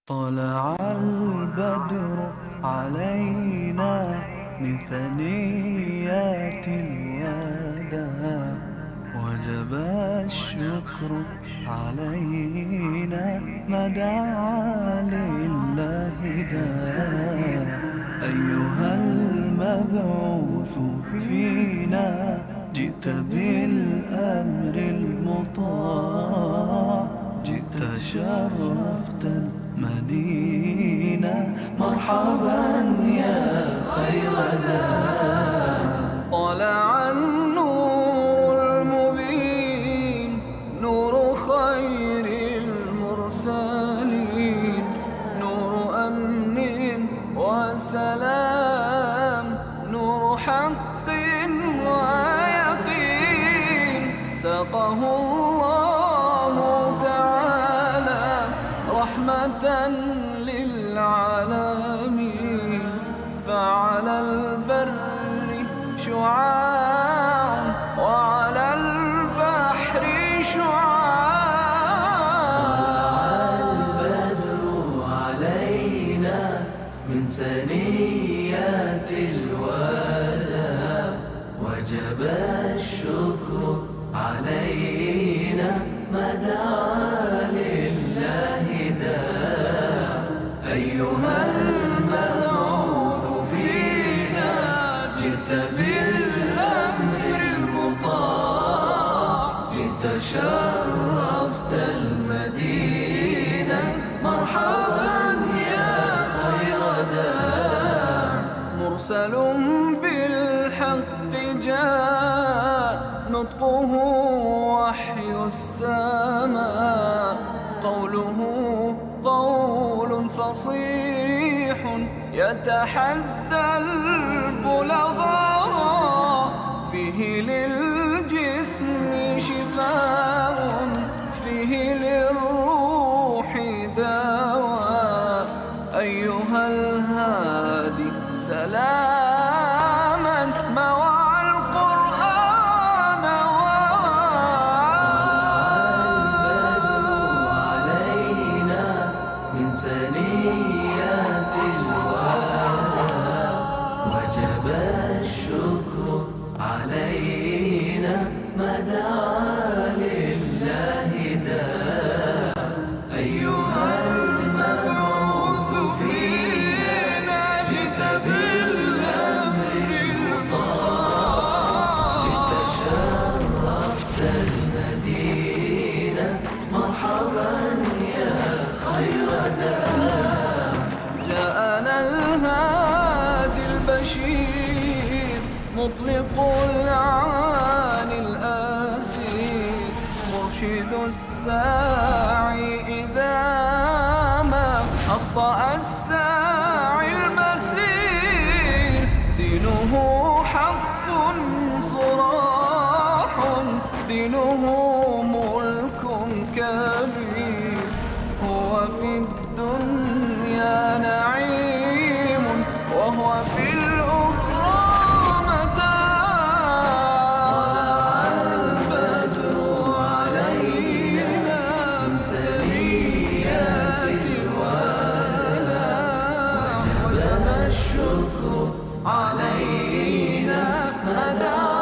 طلع البدر علينا من ثنيات الوداع وجب الشكر علينا ما دعا لله داع أيها المبعوث فينا جئت بالأمر المطاع جئت شرفت المدينة مرحبا يا خير داع طلع النور المبين نور خير المرسلين نور أمن وسلام نور حق ويقين سقه الله تعالى رحمة للعالمين فعلى البر شعاع وعلى البحر شعاع طلع البدر علينا من ثنيات الوداع وجب الشكر علينا ما دعا لله داع أيها المبعوث فينا جئت بالأمر المطاع جئت شرفت المدينة مرحبا يا خير داع مرسل بالحق جاء نطقه وحي السماء قوله قول فصيح يتحدى البلغاء فيه للجسم شفاء فيه للروح دواء أيها الهادي سلاما مع القرآن البدر علينا من ثنيات الوداع وجب الشكر علينا ما دعا لله داع أيها المبعوث فينا جئت بالأمر المطاع جئت شرفت المدينة مرحبا يا خير داع جاءنا الهادي البشير مطلق العاني الأسير مرشد الساعي إذا ما أخطأ الساعي المسير دينه حق صراح دينه ملك كبير هو في الدنيا نعيم وهو في الأخرى متاع البدر علينا من ثنيات الوداع وجب الشكر علينا ما دعا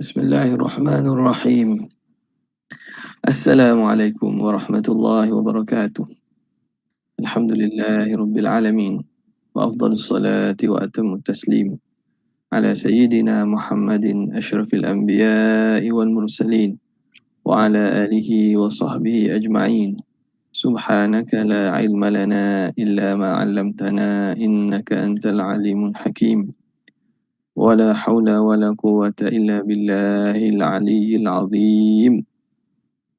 بسم الله الرحمن الرحيم. السلام عليكم ورحمة الله وبركاته. الحمد لله رب العالمين وأفضل الصلاة وأتم التسليم على سيدنا محمد أشرف الأنبياء والمرسلين وعلى آله وصحبه أجمعين. سبحانك لا علم لنا إلا ما علمتنا إنك أنت العليم الحكيم. ولا حول ولا قوة إلا بالله العلي العظيم.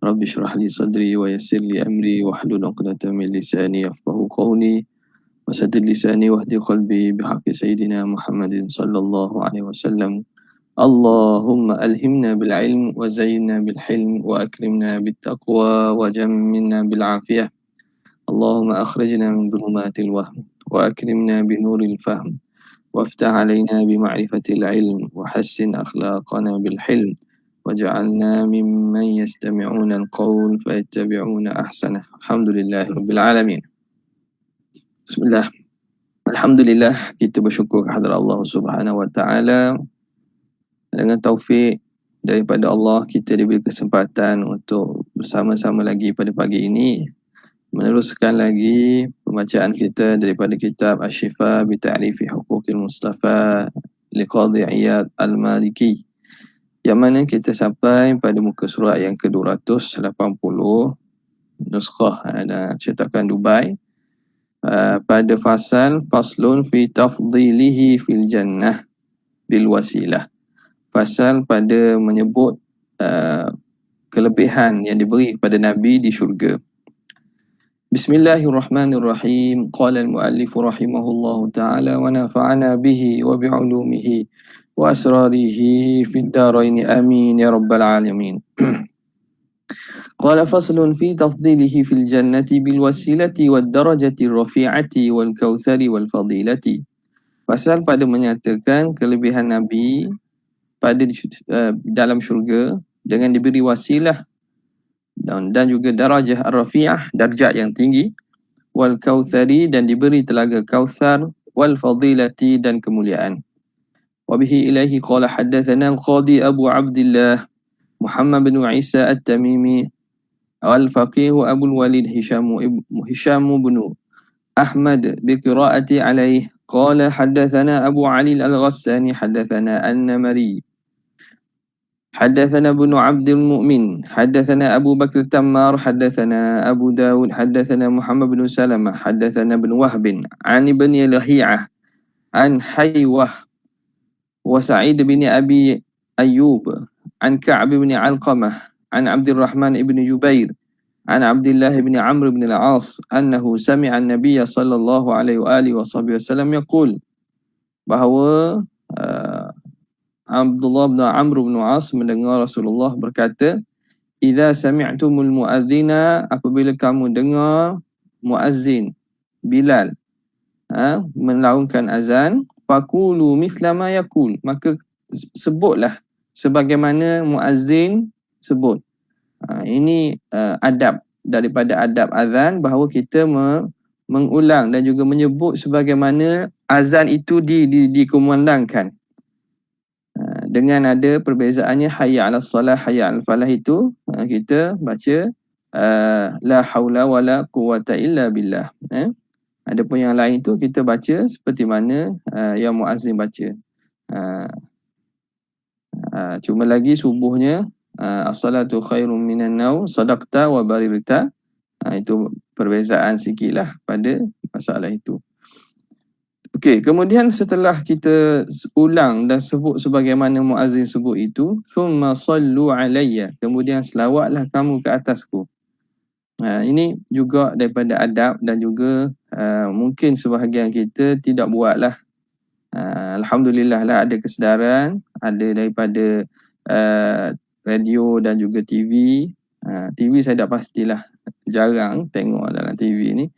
رب اشرح لي صدري ويسر لي أمري واحلل عقدة من لساني يفقه قولي وسدد لساني واهدي قلبي بحق سيدنا محمد صلى الله عليه وسلم. اللهم ألهمنا بالعلم وزينا بالحلم وأكرمنا بالتقوى وجملنا بالعافية. اللهم أخرجنا من ظلمات الوهم وأكرمنا بنور الفهم وافتح علينا بمعرفة العلم وحسن أخلاقنا بالحلم واجعلنا ممن يستمعون القول فيتبعون أحسنه. الحمد لله رب العالمين. بسم الله. Alhamdulillah, kita bersyukur kepada Allah Subhanahu Wa Taala. Dengan taufik daripada Allah, kita diberi kesempatan untuk bersama-sama lagi pada pagi ini meneruskan lagi pembacaan kita daripada kitab Asy-Syifa bi Ta'rifi Huquqil Mustafa Liqadhi Iyad Al-Maliki, yang mana kita sampai pada muka surat yang ke-280, nuskhah dan cetakan Dubai, pada faslun fi tafdilihi fil jannah bil wasilah. Fasal pada menyebut kelebihan yang diberi kepada Nabi di syurga. Bismillahirrahmanirrahim. Qala al-muallif rahimahullahu ta'ala wa nafa'ana bihi wa bi'ulumihi wa asrarihi fid darain amin ya rabbal alamin. Qala faslun fi tafdilihi fil jannati bil wasilati wad darajati rafi'ati wal kautsari wal fadilati. Pasal pada menyatakan kelebihan Nabi pada dalam syurga dengan diberi wasilah dan juga darajah ar-rafi'ah, darjat yang tinggi, wal kautsari dan diberi telaga kautsar, wal fadilati dan kemuliaan. Wa bihi ilaihi qala haddatsana al-qadi Abu Abdullah Muhammad bin Isa at-Tamimi al-faqih Abu al-Walid Hisham bin Ahmad bi qiraati alayhi qala haddatsana Abu Ali al-Ghassani haddatsana an-Namari حدثنا ابن عبد المؤمن حدثنا أبو بكر التمار حدثنا أبو داود حدثنا محمد بن سلمة حدثنا ابن وهب عن ابن لهيعة عن حيوة وسعيد بن أبي أيوب عن كعب بن علقمة عن عبد الرحمن بن جبير عن عبد الله بن عمرو بن العاص أنه سمع النبي صلى الله عليه وآله وصحبه وسلم يقول bahawa Abdullah bin Amr bin As mendengar Rasulullah berkata, "Idza sami'tumul muadzina, apabila kamu dengar muazzin Bilal melaungkan azan, faqulu mithla ma yaqul, maka sebutlah sebagaimana muazzin sebut." Ini adab daripada adab azan, bahawa kita mengulang dan juga menyebut sebagaimana azan itu dikumandangkan. Dengan ada perbezaannya, hayya 'alas salah, hayya 'alal falah itu kita baca la haula wala quwwata illa billah. Adapun yang lain itu kita baca seperti mana yang muazzin baca. Cuma lagi subuhnya as-salatu khairum minan naum, sadaqta wa barirta. Itu perbezaan sikitlah pada masalah itu. Okey, kemudian setelah kita ulang dan sebut sebagaimana muazzin sebut itu, thumma sallu alayya, kemudian selawatlah kamu ke atasku. Ini juga daripada adab dan juga mungkin sebahagian kita tidak buatlah. Alhamdulillah lah ada kesedaran, ada daripada radio dan juga TV. TV saya dah pastilah jarang tengok dalam TV ni.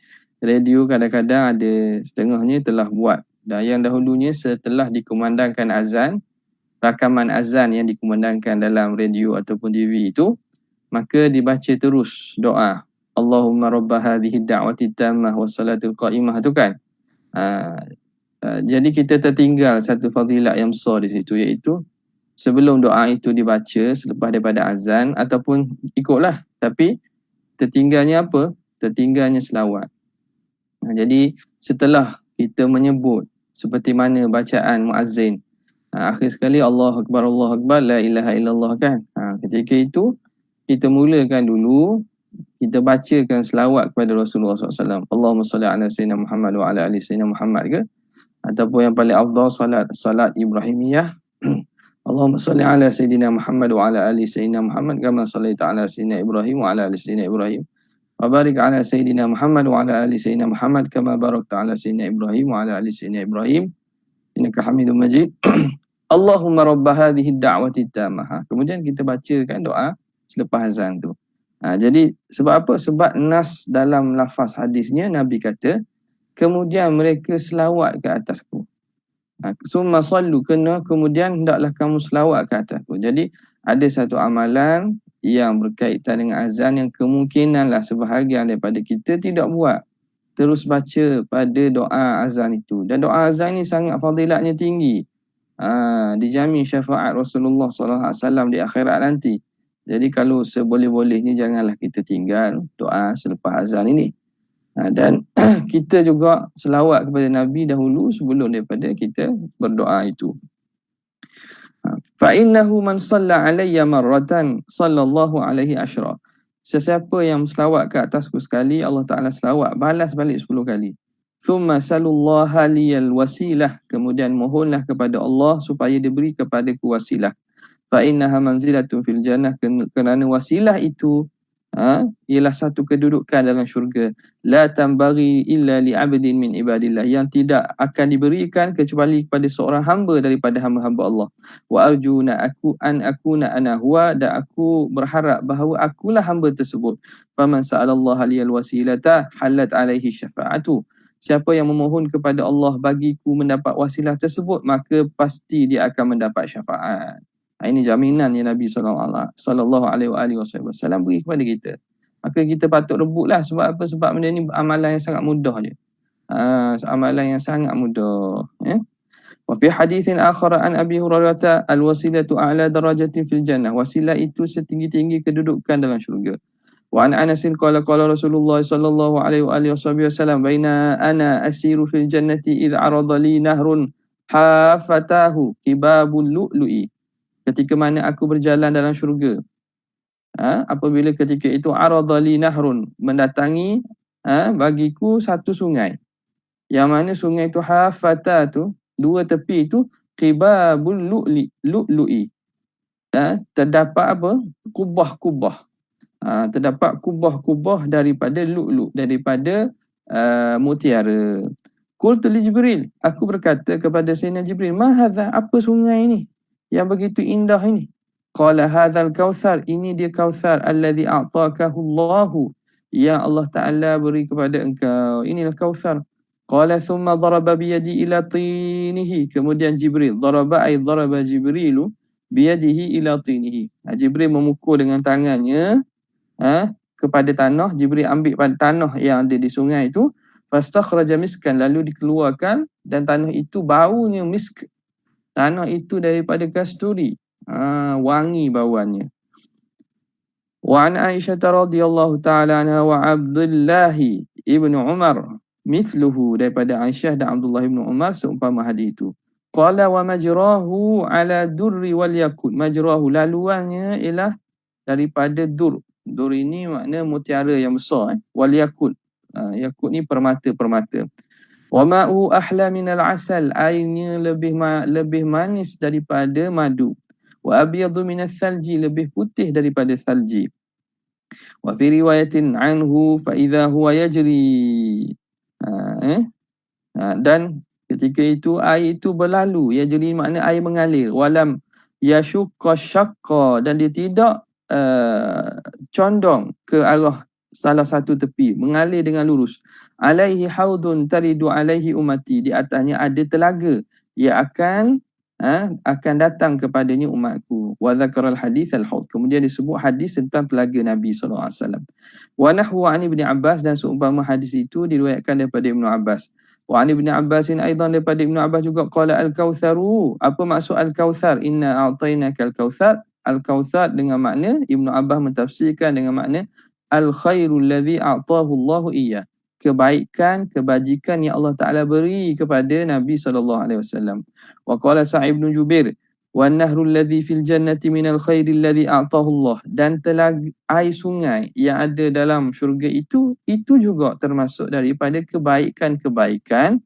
Radio kadang-kadang ada setengahnya telah buat. Dan yang dahulunya setelah dikumandangkan azan, rakaman azan yang dikumandangkan dalam radio ataupun TV itu, maka dibaca terus doa. Allahumma rabba hadhihi da'wati tammah wassalatul qa'imah tu kan. Jadi kita tertinggal satu fadilat yang besar di situ, iaitu sebelum doa itu dibaca selepas daripada azan ataupun ikutlah, tapi tertinggalnya apa? Tertinggalnya selawat. Jadi setelah kita menyebut seperti mana bacaan muazzin, akhir sekali Allahu Akbar, la ilaha illallah kan. Ketika itu kita mulakan dulu, kita bacakan selawat kepada Rasulullah SAW. Allahumma salli ala sayyidina Muhammad wa ala ali sayyidina Muhammad ke. ataupun yang paling afdal salat Ibrahimiyah. Allahumma salli ala Sayyidina Muhammad wa ala ali Sayyidina Muhammad kama sallaita ala Sayyidina Ibrahim wa ala ali Sayyidina Ibrahim. Wa barik ala Sayyidina Muhammad wa ala ali Sayyidina Muhammad kama barakta ala Sayyidina Ibrahim wa ala ali Sayyidina Ibrahim. Innaka Hamidum Majid. Allahumma rabba hadhihi ad-da'wati tammah. Kemudian kita bacakan doa selepas azan tu. Jadi sebab apa? Sebab nas dalam lafaz hadisnya Nabi kata, kemudian mereka selawat ke atasku. Summa sallu, kena kemudian hendaklah kamu selawat ke atasku. Jadi ada satu amalan yang berkaitan dengan azan yang kemungkinanlah sebahagian daripada kita tidak buat. Terus baca pada doa azan itu. Dan doa azan ni sangat fadilatnya tinggi. Dijamin syafaat Rasulullah SAW di akhirat nanti. Jadi kalau seboleh-bolehnya janganlah kita tinggal doa selepas azan ini. Dan kita juga selawat kepada Nabi dahulu sebelum daripada kita berdoa itu. Fa innahu man shalla alayya marratan sallallahu alaihi asyra. Sesiapa yang selawat ke atasku sekali, Allah Taala selawat balas balik 10 kali. Thumma salullaha liyal wasilah, kemudian mohonlah kepada Allah supaya diberi kepadaku wasilah. Fa innaha manzilatun fil jannah, kerana wasilah itu ialah satu kedudukan dalam syurga. La tambaghi illa li 'abdin min ibadillah, yang tidak akan diberikan kecuali kepada seorang hamba daripada hamba-hamba Allah. Wa arjuna an akuna ana huwa, dan aku berharap bahawa akulah hamba tersebut. Faman sa'alallaha liyal wasilata halat alaihi syafa'atu. Siapa yang memohon kepada Allah bagiku mendapat wasilah tersebut, maka pasti dia akan mendapat syafaat. Ini jaminan yang Nabi sallallahu alaihi wasallam beri kepada kita. Maka kita patut rebutlah. Sebab apa? Sebab benda ni amalan yang sangat mudah je. Amalan yang sangat mudah. Wa fi hadithin akhar an Abi Hurairah, al-wasilatu a'la darajatin fil jannah. Wasilah itu setinggi-tinggi kedudukan dalam syurga. Wa an Anas qala Rasulullah sallallahu alaihi wasallam, baina ana asiru fil jannati idh arada li nahrun hafatahu kibabul lu'lu'i. Ketika mana aku berjalan dalam syurga, apabila ketika itu aradali nahrun, mendatangi bagiku satu sungai, yang mana sungai itu hafata tu, dua tepi itu qibabul lu'lu'i, terdapat apa? Kubah-kubah, terdapat kubah-kubah daripada lu'lu', daripada mutiara. Qultu li Jibril, aku berkata kepada Sayyidina Jibril, ma hadha, apa sungai ini yang begitu indah ini? Qala hadzal kautsar, ini dia kautsar, alladhi a'takahu Allahu, yang Allah Taala beri kepada engkau. Inilah kautsar. Qala thumma daraba bi yadi ila tinihi, kemudian Jibril daraba Jibrilu bi yadihi ila tinihi. Jibril memukul dengan tangannya kepada tanah. Jibril ambil pada tanah yang ada di sungai itu, fastakhraja miskan, lalu dikeluarkan, dan tanah itu baunya misk. Tanah itu daripada kasturi, wangi bauannya. Wa an Aisyah radhiyallahu ta'ala anha wa Abdullah ibn Umar mithluhu, daripada Aisyah dan Abdullah ibn Umar seumpama hadis itu. Qala wa majrahu ala durri wal yakut. Majrahu, laluannya ialah daripada dur. Dur ini makna mutiara yang besar. Wal yakut, yakut ni permata-permata. Wa ma'u ahla minal asal, airnya lebih manis daripada madu. Wa abyadu minas salji, lebih putih daripada salji. Wa fi riwayatin anhu fa idza huwa yajri, dan ketika itu air itu berlalu. Yajri makna air mengalir. Walam yashukka syaqqa, dan dia tidak condong ke arah salah satu tepi, mengalir dengan lurus. Alaihi haudun taridu alaihi ummati, di atasnya ada telaga yang akan datang kepadanya umatku. Wa dzakaral hadits al-haud, kemudian disebut hadis tentang telaga Nabi sallallahu alaihi wasallam. Wa nahwu an Ibnu Abbas, dan seumpama hadis itu diriwayatkan daripada Ibnu Abbas. Wa an Ibnu Abbasin aidan, daripada Ibnu Abbas juga, qala al-kautsaru, apa maksud al-kautsar? Inna a'tainaka al-kautsar. Al-kautsar dengan makna, Ibnu Abbas mentafsirkan dengan makna al-khairul ladzi a'tahu Allahu iyyah, kebaikan, kebajikan yang Allah Taala beri kepada Nabi sallallahu alaihi wasallam. Wa qala Sa'id bin Jubair, wan nahrul ladzi fil jannati minal khairil ladzi a'tahu Allah, dan telaga air sungai yang ada dalam syurga itu juga termasuk daripada kebaikan-kebaikan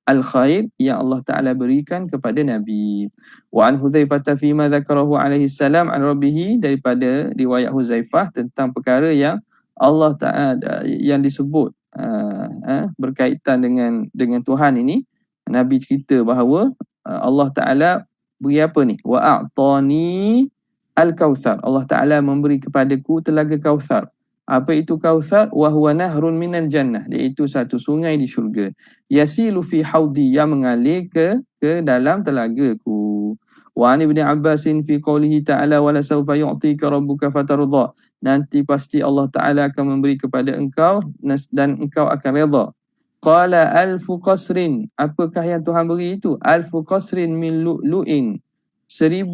al-khair yang Allah Ta'ala berikan kepada Nabi. Wa an Hudzaifah fima dzakarahu alaihi salam an rabbih, daripada riwayat Huzaifah tentang perkara yang Allah Ta'ala yang disebut berkaitan dengan Tuhan ini. Nabi cerita bahawa Allah Ta'ala beri apa ni? Wa a'tani al-kautsar. Allah Ta'ala memberi kepadaku telaga Kautsar. Apa itu Kautsar? Wa huwa nahrun minal jannah, iaitu satu sungai di syurga. Yasilu fi haudi, yang mengalir ke dalam telagaku. Wa an Ibni Abbasin fi qawlihi ta'ala wa la sawfa yu'tika rabbuka fatarda. Nanti pasti Allah Ta'ala akan memberi kepada engkau dan engkau akan redha. Qala alfu qasrin, apakah yang Tuhan beri itu? Alfu qasrin min lu'lu'in, 1000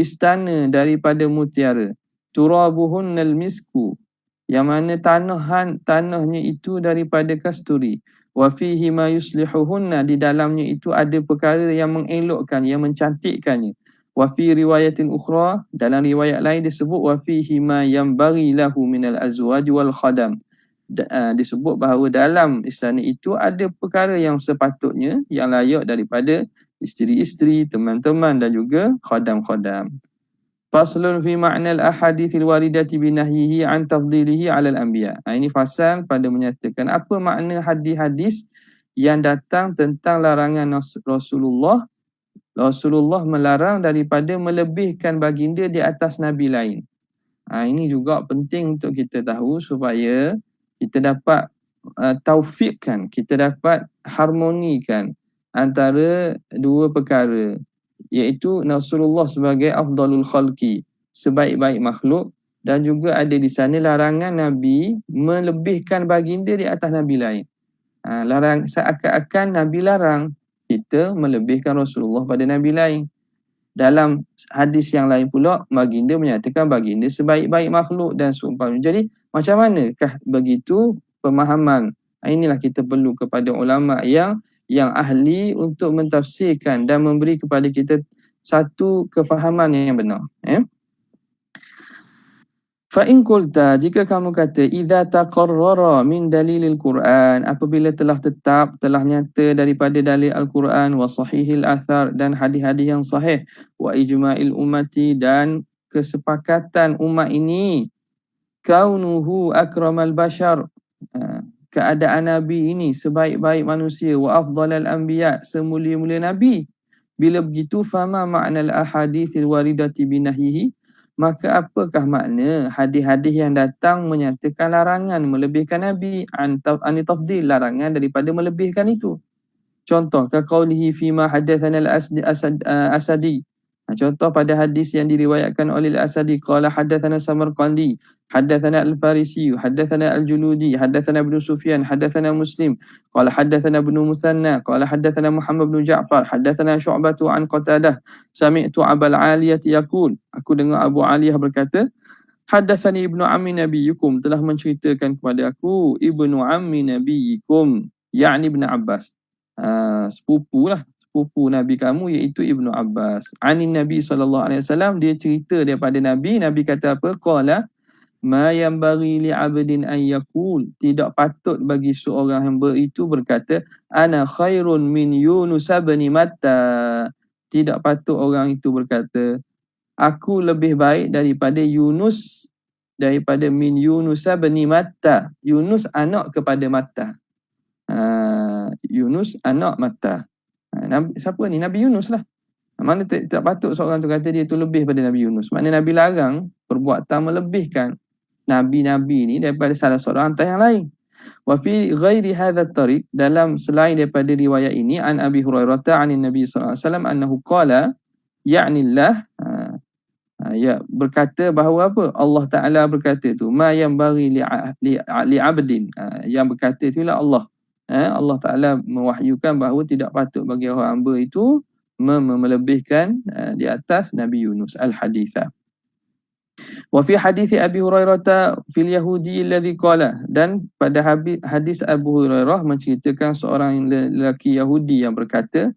istana daripada mutiara. Turabuhunnal misku, yang mana tanahnya itu daripada kasturi. Wa fihi ma yuslihuhunna, di dalamnya itu ada perkara yang mengelokkan, yang mencantikkannya. Wa fi riwayatin ukhra, dalam riwayat lain disebut wa fihi ma yanbaghi lahu minal azwaj wal khadam. Disebut bahawa dalam istana itu ada perkara yang sepatutnya, yang layak daripada isteri-isteri, teman-teman dan juga khadam-khadam. Faslun fi ma'nal ahadithil waridati binahyihi an tafdilihi 'alal anbiya. Ini fasal pada menyatakan apa makna hadis-hadis yang datang tentang larangan Rasulullah melarang daripada melebihkan baginda di atas nabi lain. Ini juga penting untuk kita tahu supaya kita dapat taufikkan, kita dapat harmonikan antara dua perkara, iaitu Rasulullah sebagai afdalul khalqi, sebaik-baik makhluk, dan juga ada di sana larangan Nabi melebihkan baginda di atas Nabi lain. Larang, seakan-akan Nabi larang kita melebihkan Rasulullah pada Nabi lain. Dalam hadis yang lain pula, baginda menyatakan baginda sebaik-baik makhluk dan seumpamanya. Jadi macam manakah begitu pemahaman? Inilah kita perlu kepada ulama yang ahli untuk mentafsirkan dan memberi kepada kita satu kefahaman yang benar. Fa in qulta, jika kamu kata idza taqarrara min dalilil Quran, apabila telah tetap, telah nyata daripada dalil Al-Quran, wa sahihil athar, dan hadis-hadis yang sahih, wa ijma'il ummati, dan kesepakatan umat ini, kaunuhu akramal bashar, keadaan Nabi ini sebaik-baik manusia, wa afdalal anbiya, semulia-mulia Nabi. Bila begitu, fama ma'nal ahadithil waridati binahyihi, maka apakah makna hadis-hadis yang datang menyatakan larangan melebihkan Nabi, ani tafdil, larangan daripada melebihkan itu. Contoh, kaqaulihi fima hadatsana al-asadi. Contoh pada hadis yang diriwayatkan oleh al-Asadi, qala hadatsana Samarqandi, hadatsana al-Farisi, hadatsana al-Juludi, hadatsana Ibnu Sufyan, hadatsana Muslim, qala hadatsana Ibnu Musanna, qala hadatsana Muhammad bin Ja'far, hadatsana Syu'bah an Qatadah, sami'tu Abul Aliyah yaqul, aku dengar Abu Aliyah berkata, hadatsani ibnu ammi nabiyyikum, telah menceritakan kepada aku ibnu ammi nabiyyikum, yakni Ibn Abbas, sepupu Nabi kamu, iaitu Ibnu Abbas. Anin Nabi SAW, dia cerita daripada Nabi. Nabi kata apa? Qala ma yanbaghi li 'abdin an yaqul, tidak patut bagi seorang hamba itu berkata ana khairun min Yunus bin Matta. Tidak patut orang itu berkata aku lebih baik daripada Yunus, daripada min Yunus bin Matta. Yunus anak kepada Matta. Yunus anak Matta. Nabi, siapa ni? Nabi Yunus lah. Mana tak patut seorang tu kata dia tu lebih pada Nabi Yunus. Maknanya Nabi larang perbuatan melebihkan Nabi-Nabi ni daripada salah seorang antara yang lain. Wa fi ghairi hadha tariq, dalam selain daripada riwayat ini, an Abi Hurairah anin Nabi sallallahu alaihi wasallam annahu qala, ya'ni Allah, berkata bahawa apa? Allah Ta'ala berkata tu, ma yanbaghi li 'abdin, yang berkata itulah Allah. Allah Ta'ala mewahyukan bahawa tidak patut bagi orang hamba itu melebihkan di atas Nabi Yunus. Al-Hadithah. Wa fi hadithi Abi Hurairah fil Yahudi alladhi qala, dan pada hadis Abu Hurairah menceritakan seorang lelaki Yahudi yang berkata,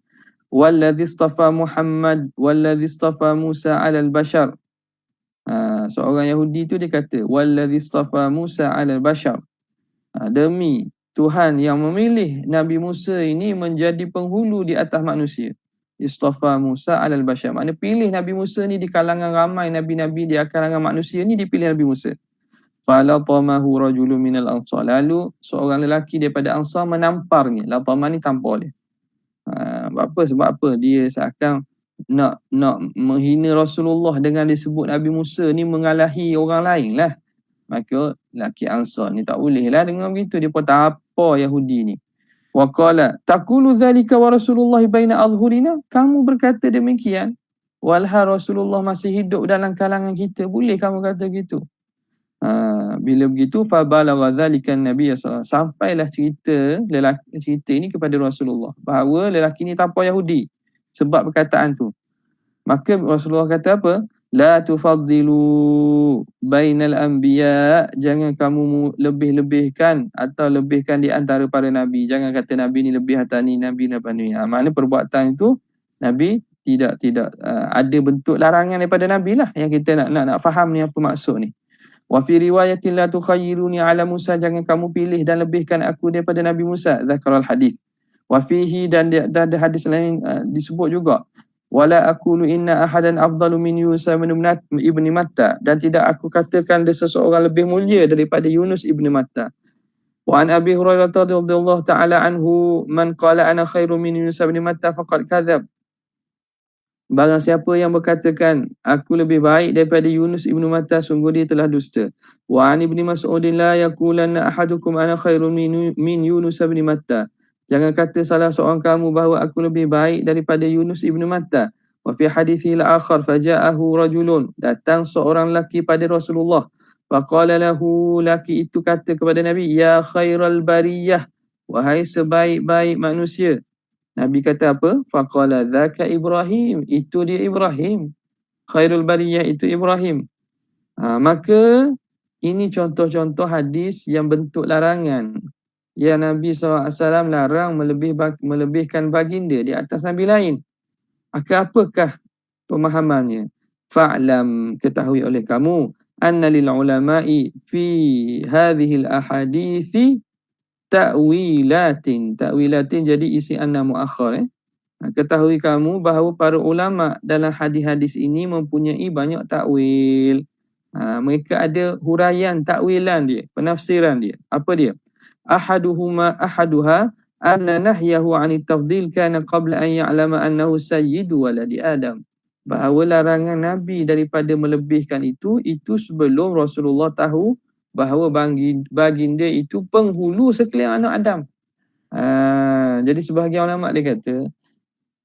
walladhi istafa Muhammad walladhi istafa Musa 'alal bashar. Seorang Yahudi itu dia kata walladhi istafa Musa 'alal bashar, demi Tuhan yang memilih Nabi Musa ini menjadi penghulu di atas manusia. Istafa Musa alal bashar. Maknanya pilih Nabi Musa ni di kalangan ramai nabi-nabi, di kalangan manusia ni dipilih Nabi Musa. Falatamahu rajulun minal ansar. Lalu seorang lelaki daripada Ansar menamparnya. Latama ni tampar dia. Sebab apa? Dia seakan nak menghina Rasulullah dengan disebut Nabi Musa ni mengalahi orang lain lah. Maka lelaki Ansar ni tak boleh lah dengan begitu. Dia pun tak apa Yahudi ni. Wa qala taqulu dhalika wa Rasulullah baina adhhurina. Kamu berkata demikian walhal Rasulullah masih hidup dalam kalangan kita. Boleh kamu kata gitu? Bila begitu fa balagha dhalika Nabi sallallahu alaihi wasallam. Sampailah cerita ini kepada Rasulullah bahawa lelaki ni tampar Yahudi sebab perkataan tu. Maka Rasulullah kata apa? La tufaddilu bainal anbiya. Jangan kamu lebih-lebihkan atau lebihkan di antara para nabi. Jangan kata nabi ni lebih atas ni, nabi lepas ni. Maknanya perbuatan itu nabi tidak ada bentuk larangan daripada nabi lah. Yang kita nak faham ni apa maksud ni. Wa fi riwayatin la tukhayyiruni ala Musa. Jangan kamu pilih dan lebihkan aku daripada Nabi Musa. Zakaral hadis. Wa fihi dan ada hadis lain disebut juga. Wala aqulu inna ahadan afdalu min Yunus ibn Matta. Dan tidak aku katakan ada seseorang lebih mulia daripada Yunus ibn Matta. Wa an Abi Hurairah radhiyallahu ta'ala anhu man qala ana khairu min Yunus ibn Matta faqad kadzab. Barang siapa yang berkatakan aku lebih baik daripada Yunus ibn Matta, sungguh dia telah dusta. Wa an Ibni Mas'ud la yaqulanna ahadukum ana khairu min Yunus ibn Matta. Jangan kata salah seorang kamu bahawa aku lebih baik daripada Yunus ibn Matta. Wa fi hadithil akhar faja'ahu rajulun. Datang seorang lelaki pada Rasulullah. Faqala lahu, lelaki itu kata kepada Nabi, ya khairal bariyah, wahai sebaik-baik manusia. Nabi kata apa? Faqala dzaka Ibrahim. Itu dia Ibrahim. Khairul bariyah itu Ibrahim. Maka ini contoh-contoh hadis yang bentuk larangan. Ya Nabi SAW larang melebihkan baginda di atas Nabi lain. Maka apakah pemahamannya? Fa'lam, ketahui oleh kamu, anna lil ulama'i fi hadhil ahadithi ta'wilatin. Ta'wilatin jadi isi anna muakhar. Ketahui kamu bahawa para ulama dalam hadis-hadis ini mempunyai banyak takwil. Mereka ada huraian takwilan dia, penafsiran dia. Apa dia? Ahaduha anna nahyahu 'anit tafdil kana qabla an ya'lama annahu sayyidu waladi Adam. Bahawa larangan Nabi daripada melebihkan itu sebelum Rasulullah tahu bahawa baginda itu penghulu sekalian anak Adam. Jadi sebahagian ulama dia kata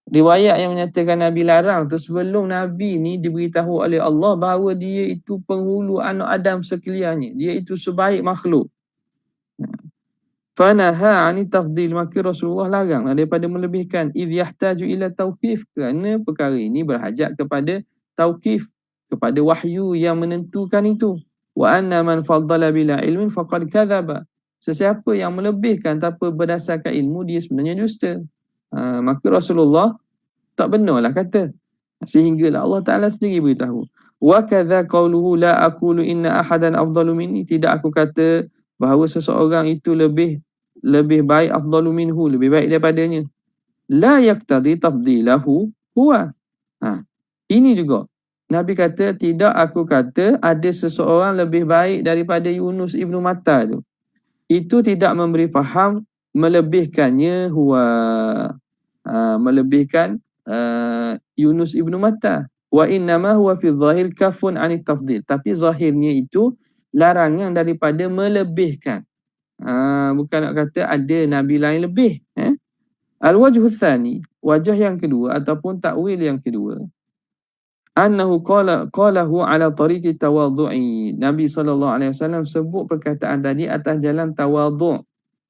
riwayat yang menyatakan Nabi larang tu sebelum Nabi ni diberitahu oleh Allah bahawa dia itu penghulu anak Adam sekaliannya. Dia itu sebaik makhluk. Fanaha 'ani tafdil, maka Rasulullah larang daripada melebihkan. Idh yahtaju ila tauqif, kerana perkara ini berhajat kepada tauqif, kepada wahyu yang menentukan itu. Wa anna man faddala bila ilmin faqad kadzaba. Sesiapa yang melebihkan tanpa berdasarkan ilmu, dia sebenarnya dusta. Maka Rasulullah tak benarlah kata. Sehinggalah Allah Ta'ala sendiri beritahu. Wa kadza qawluhu la aqulu inna ahadan afdalu minni. Tidak aku kata bahawa seseorang itu lebih baik, afdalu minhu, lebih baik daripadanya. La yaqtadi tafdilahu huwa. Ini juga Nabi kata tidak aku kata ada seseorang lebih baik daripada Yunus ibnu Matta tu. Itu tidak memberi faham melebihkannya huwa. Melebihkan Yunus ibnu Matta. Wa innama huwa fi zahir kafun 'anit tafdil. Tapi zahirnya itu larangan daripada melebihkan. Bukan nak kata ada nabi lain lebih. Al-wajhu tsani, wajah yang kedua ataupun takwil yang kedua, annahu qalahu ala tariqi tawadhu'i. Nabi SAW sebut perkataan tadi atas jalan tawadhu'.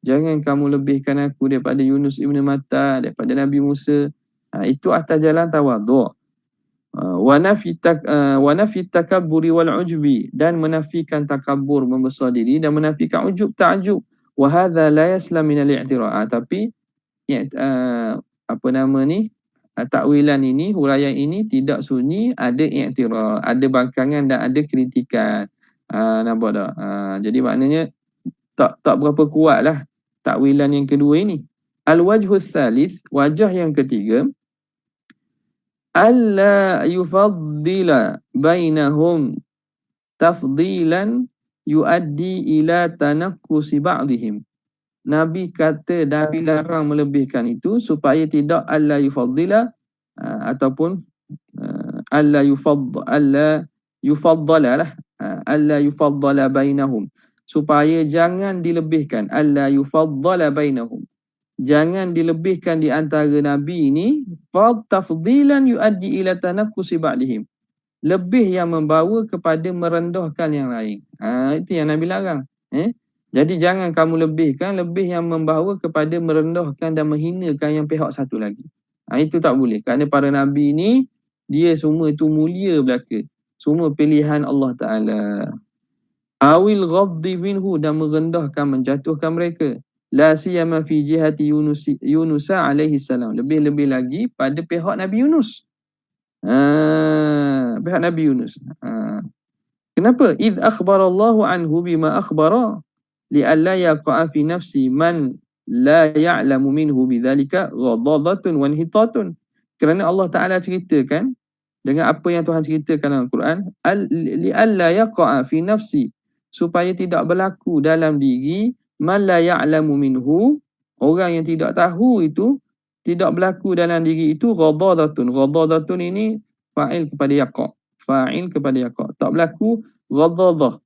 Jangan kamu lebihkan aku daripada Yunus ibn Matta, daripada Nabi Musa. Itu atas jalan tawadhu'. Wa nafi takabburi wal ujbi, dan menafikan takabur, membesar diri, dan menafikan ujub, ta'jub. Wa hadha la yaslam min al-i'tira'. Tapi takwilan ini, huraian ini tidak sunyi, ada i'tira', ada bangkangan dan ada kritikan. Nampak tak? Jadi maknanya tak berapa kuat lah takwilan yang kedua ini. Al-wajhul thalith, wajah yang ketiga, alla yufaddila bainahum tafdilan yuaddi ila tanaqqusi ba'dihim. Nabi kata, Nabi larang melebihkan itu supaya tidak alla yufaddila ataupun alla yufaddala lah, alla yufaddala bainahum, supaya jangan dilebihkan, alla yufaddala bainahum, jangan dilebihkan di antara nabi ini, tafdilan yuaddi ila tanaqqusi ba'dihim, lebih yang membawa kepada merendahkan yang lain. Itu yang Nabi larang. Jadi jangan kamu lebihkan, lebih yang membawa kepada merendahkan dan menghinakan yang pihak satu lagi. Itu tak boleh. Kerana para Nabi ni, dia semua itu mulia belaka. Semua pilihan Allah Ta'ala. Awil ghaddi minhu, dan merendahkan, menjatuhkan mereka. La siyama fi jihati Yunusa alaihi salam. Lebih-lebih lagi pada pihak Nabi Yunus. Pihak Nabi Yunus. Kenapa? Idh akhbarallahu anhu bima akhbara li'alla yaqa'a fi nafsi man la ya'lamu minhu bidzalika ghadadatun wa inhitatun. Kerana Allah Ta'ala ceritakan dengan apa yang Tuhan ceritakan dalam Al-Quran, li'alla yaqa'a fi nafsi, supaya tidak berlaku dalam diri man la ya'lamu minhu, orang yang tidak tahu itu, tidak berlaku dalam diri itu ghadadatun. Ghadadatun ini fa'il kepada yaqa'. Fa'il kepada yaqa'. Tak berlaku ghadadah,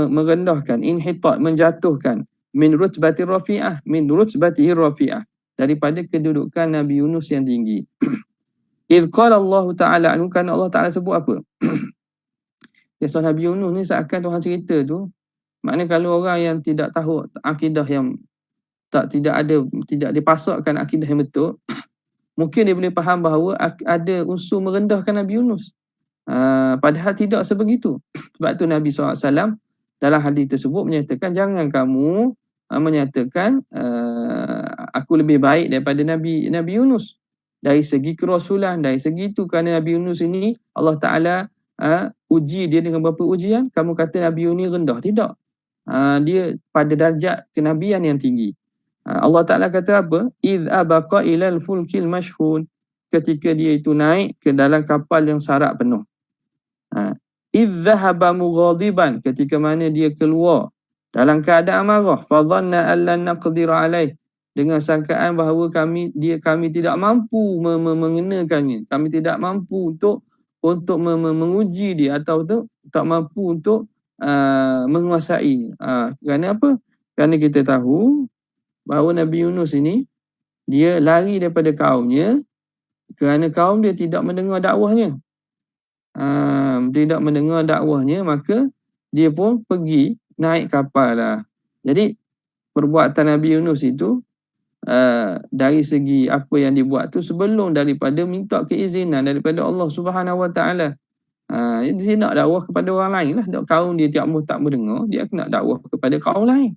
merendahkan, inhitat, menjatuhkan, min rutbatir rafi'ah, min rutbatihir rafi'ah, daripada kedudukan Nabi Yunus yang tinggi. Idh qala Allah Ta'ala anhu, kerana Allah Ta'ala sebut apa? Kisah Nabi Yunus ni seakan Tuhan cerita tu, maknanya kalau orang yang tidak tahu akidah yang tidak dipasakkan akidah yang betul, mungkin dia boleh faham bahawa ada unsur merendahkan Nabi Yunus. Padahal tidak sebegitu. Sebab tu Nabi SAW dalam hadis tersebut menyatakan, jangan kamu menyatakan aku lebih baik daripada Nabi Yunus dari segi kerasulan, dari segi itu. Kerana Nabi Yunus ini Allah Ta'ala uji dia dengan beberapa ujian, kamu kata Nabi Yunus rendah. Tidak. Dia pada darjat kenabian yang tinggi. Allah Ta'ala kata apa? Idh abaqa ilal fulkil mashhun, ketika dia itu naik ke dalam kapal yang sarak penuh. Idh dhahaba mughadiban, ketika mana dia keluar dalam keadaan marah. Fadhanna allan naqdir alaih, dengan sangkaan bahawa kami tidak mampu mengenakannya, kami tidak mampu untuk menguji dia, atau tak mampu untuk menguasainya. Kerana apa? Kerana kita tahu bahawa Nabi Yunus ini dia lari daripada kaumnya kerana kaum dia tidak mendengar dakwahnya. Tidak mendengar dakwahnya, maka dia pun pergi naik kapal lah. Jadi perbuatan Nabi Yunus itu dari segi apa yang dibuat tu sebelum daripada minta keizinan daripada Allah Subhanahu Wa Taala. Dia nak dakwah kepada orang lain lah. Kaum dia tak mendengar, dia nak dakwah kepada kaum lain.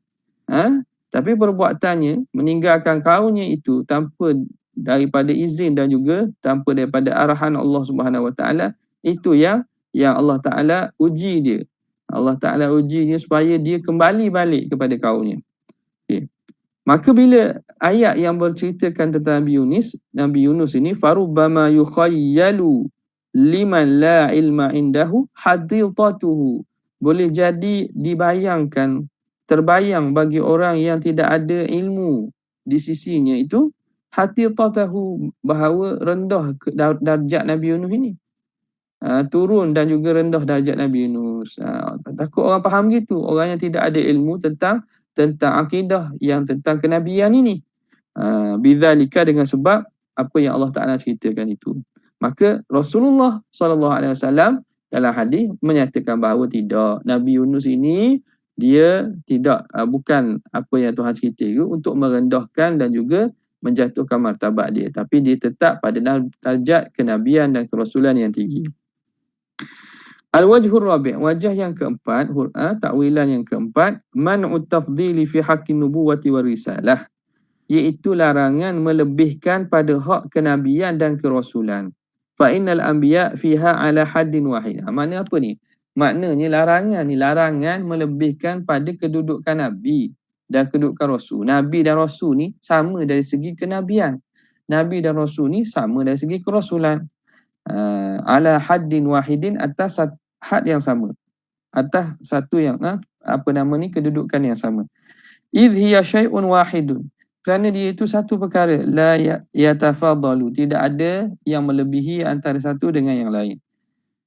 Tapi perbuatannya meninggalkan kaumnya itu tanpa daripada izin dan juga tanpa daripada arahan Allah Subhanahu Wa Taala, itu yang Allah Taala uji dia. Allah Taala uji dia supaya dia kembali balik kepada kaumnya. Okay. Maka bila ayat yang berceritakan tentang Nabi Yunus ini, farubbama yukhayyalu liman la ilma indahu hadithatuhu, boleh jadi terbayang bagi orang yang tidak ada ilmu di sisinya itu, hadithatuhu, bahawa rendah darjat Nabi Yunus ini. Turun dan juga rendah darjat Nabi Yunus. Takut orang faham gitu, orang yang tidak ada ilmu tentang akidah yang tentang kenabian ini. Bidzalika, dengan sebab apa yang Allah Ta'ala ceritakan itu. Maka Rasulullah SAW dalam hadis menyatakan bahawa tidak, Nabi Yunus ini dia tidak, bukan apa yang Tuhan ceritakan untuk merendahkan dan juga menjatuhkan martabat dia, tapi dia tetap pada darjat kenabian dan kerasulan yang tinggi. Al-wajhur rabi', wajah yang keempat, takwilan yang keempat, man'ut tafdili fi haqqin nubuwati wa risalah, iaitu larangan melebihkan pada hak kenabian dan kerasulan. Fa innal anbiya fiha ala haddin wahid. Makna apa ni? Maknanya larangan melebihkan pada kedudukan nabi dan kedudukan Rasul. Nabi dan Rasul ni sama dari segi kenabian. Nabi dan Rasul ni sama dari segi kerasulan. Ala haddin wahidin, atas had yang sama. Atas satu yang kedudukan yang sama. Idh hiya syai'un wahidun. Kerana dia itu satu perkara. La yatafadalu. Tidak ada yang melebihi antara satu dengan yang lain.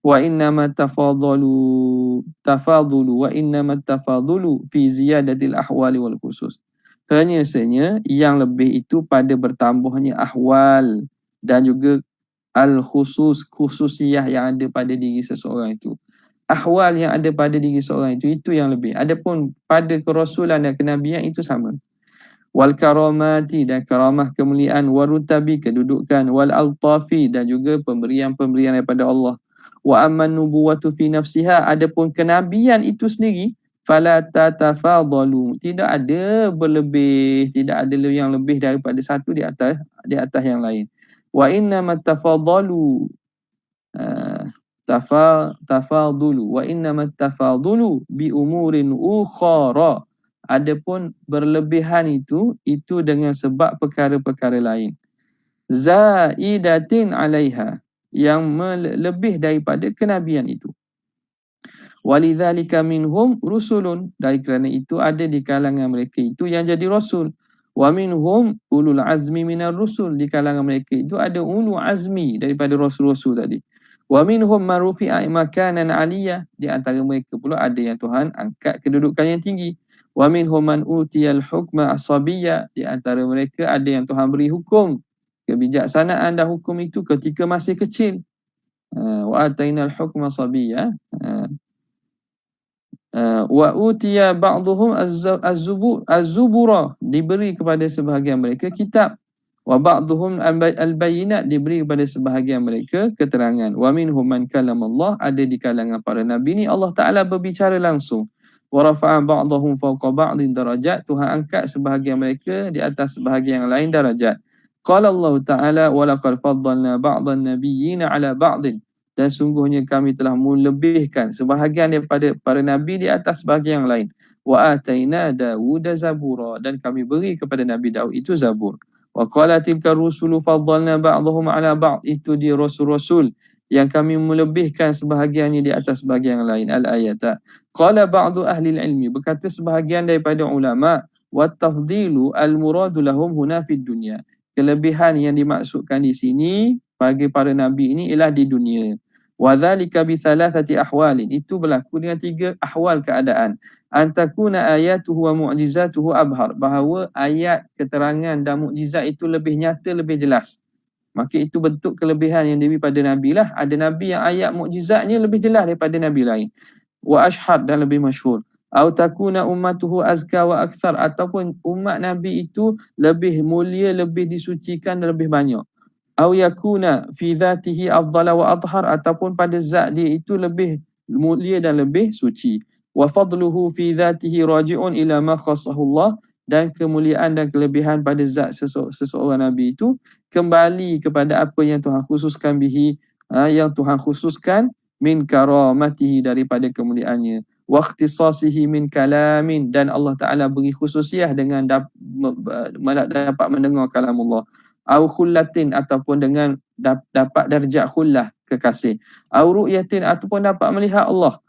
Wa innama tafadulu wa innama tafadulu fi ziyadatil ahwali wal khusus. Hanya sahaja yang lebih itu pada bertambahnya ahwal dan juga khususiyah yang ada pada diri seseorang itu. Ahwal yang ada pada diri seorang itu yang lebih. Adapun pada kerasulan dan kenabian itu sama. Wal karamati, dan karamah kemuliaan, warutabi kedudukan, wal altafi dan juga pemberian daripada Allah. Wa amman nubuwatu fi nafsiha, adapun kenabian itu sendiri, fala tatafadalu, tidak ada berlebih, tidak ada yang lebih daripada satu di atas yang lain. Wa innamat tafadalu tafadulu wa innamat tafadulu bi umurin ukhara. Adapun berlebihan itu dengan sebab perkara-perkara lain. Zaidatin alaiha, yang lebih daripada kenabian itu. Walidzalika minhum rusulun, dari kerana itu ada di kalangan mereka itu yang jadi rasul. Wa minhum ulul azmi minar rusul, di kalangan mereka itu ada ulul azmi daripada rasul-rasul tadi. Wa minhum man rufi'a makanan 'aliyah, di antara mereka pula ada yang Tuhan angkat kedudukan yang tinggi. Wa minhum man utiyal hukma asabiyya, di antara mereka ada yang Tuhan beri hukum kebijaksanaan dan hukum itu ketika masih kecil. Wa atainal hukma sabiyya. Wa utiya ba'dhum az-zubura, diberi kepada sebahagian mereka kitab. Wa ba'dhum al-bayyinat, diberi kepada sebahagian mereka keterangan. Wa minhum man kalama Allah, ada di kalangan para nabi ni Allah Taala berbicara langsung. Wa rafa'a ba'dhum fawqa ba'din darajat, Tuhan angkat sebahagian mereka di atas sebahagian yang lain darajat. Qala Allah Taala wa laqad faddalna ba'dhan nabiyyina 'ala ba'din, dan sungguhnya kami telah melebihkan sebahagian daripada para nabi di atas sebahagian yang lain. Wa ataina Dawuda zabura, dan kami beri kepada Nabi Daud itu zabur. Wa qala tilka rusulu faddalna ba'dahum 'ala ba'd, itu dia rasul-rasul yang kami melebihkan sebahagiannya di atas sebahagian yang lain. Al-ayat. Qala ba'du ahli ilmi, berkata sebahagian daripada ulama, wa tafdilu al-muradu lahum huna fid dunya, kelebihan yang dimaksudkan di sini bagi para nabi ini ialah di dunia. Wa dzalika bi thalathati ahwalin, itu berlaku dengan 3 ahwal keadaan. Antakuna ayatuhu wa mu'jizatuhu abhar, bahawa ayat, keterangan dan mukjizat itu lebih nyata, lebih jelas. Maka itu bentuk kelebihan yang diberi pada nabi lah. Ada nabi yang ayat mukjizatnya lebih jelas daripada nabi lain. Wa ashhad, dan lebih masyhur. Au takuna ummatuhu azka wa akthar, ataupun umat nabi itu lebih mulia, lebih disucikan dan lebih banyak. Au yakuna fi dhatihi afdala wa adhar, ataupun pada zat dia itu lebih mulia dan lebih suci. Wa fadluhu fi dhatihi raji'un ila ma khassahu Allah, dan kemuliaan dan kelebihan pada zat seseorang nabi itu kembali kepada apa yang Tuhan khususkan bihi, yang Tuhan khususkan min karamatihi, daripada kemuliaannya. Wa ikhtisasihi min kalamin, dan Allah Taala beri khususiah dengan dapat mendengar kalam Allah. Au khullatin, ataupun dengan dapat darjat khullah, kekasih. Au ru'yatin, ataupun dapat melihat Allah.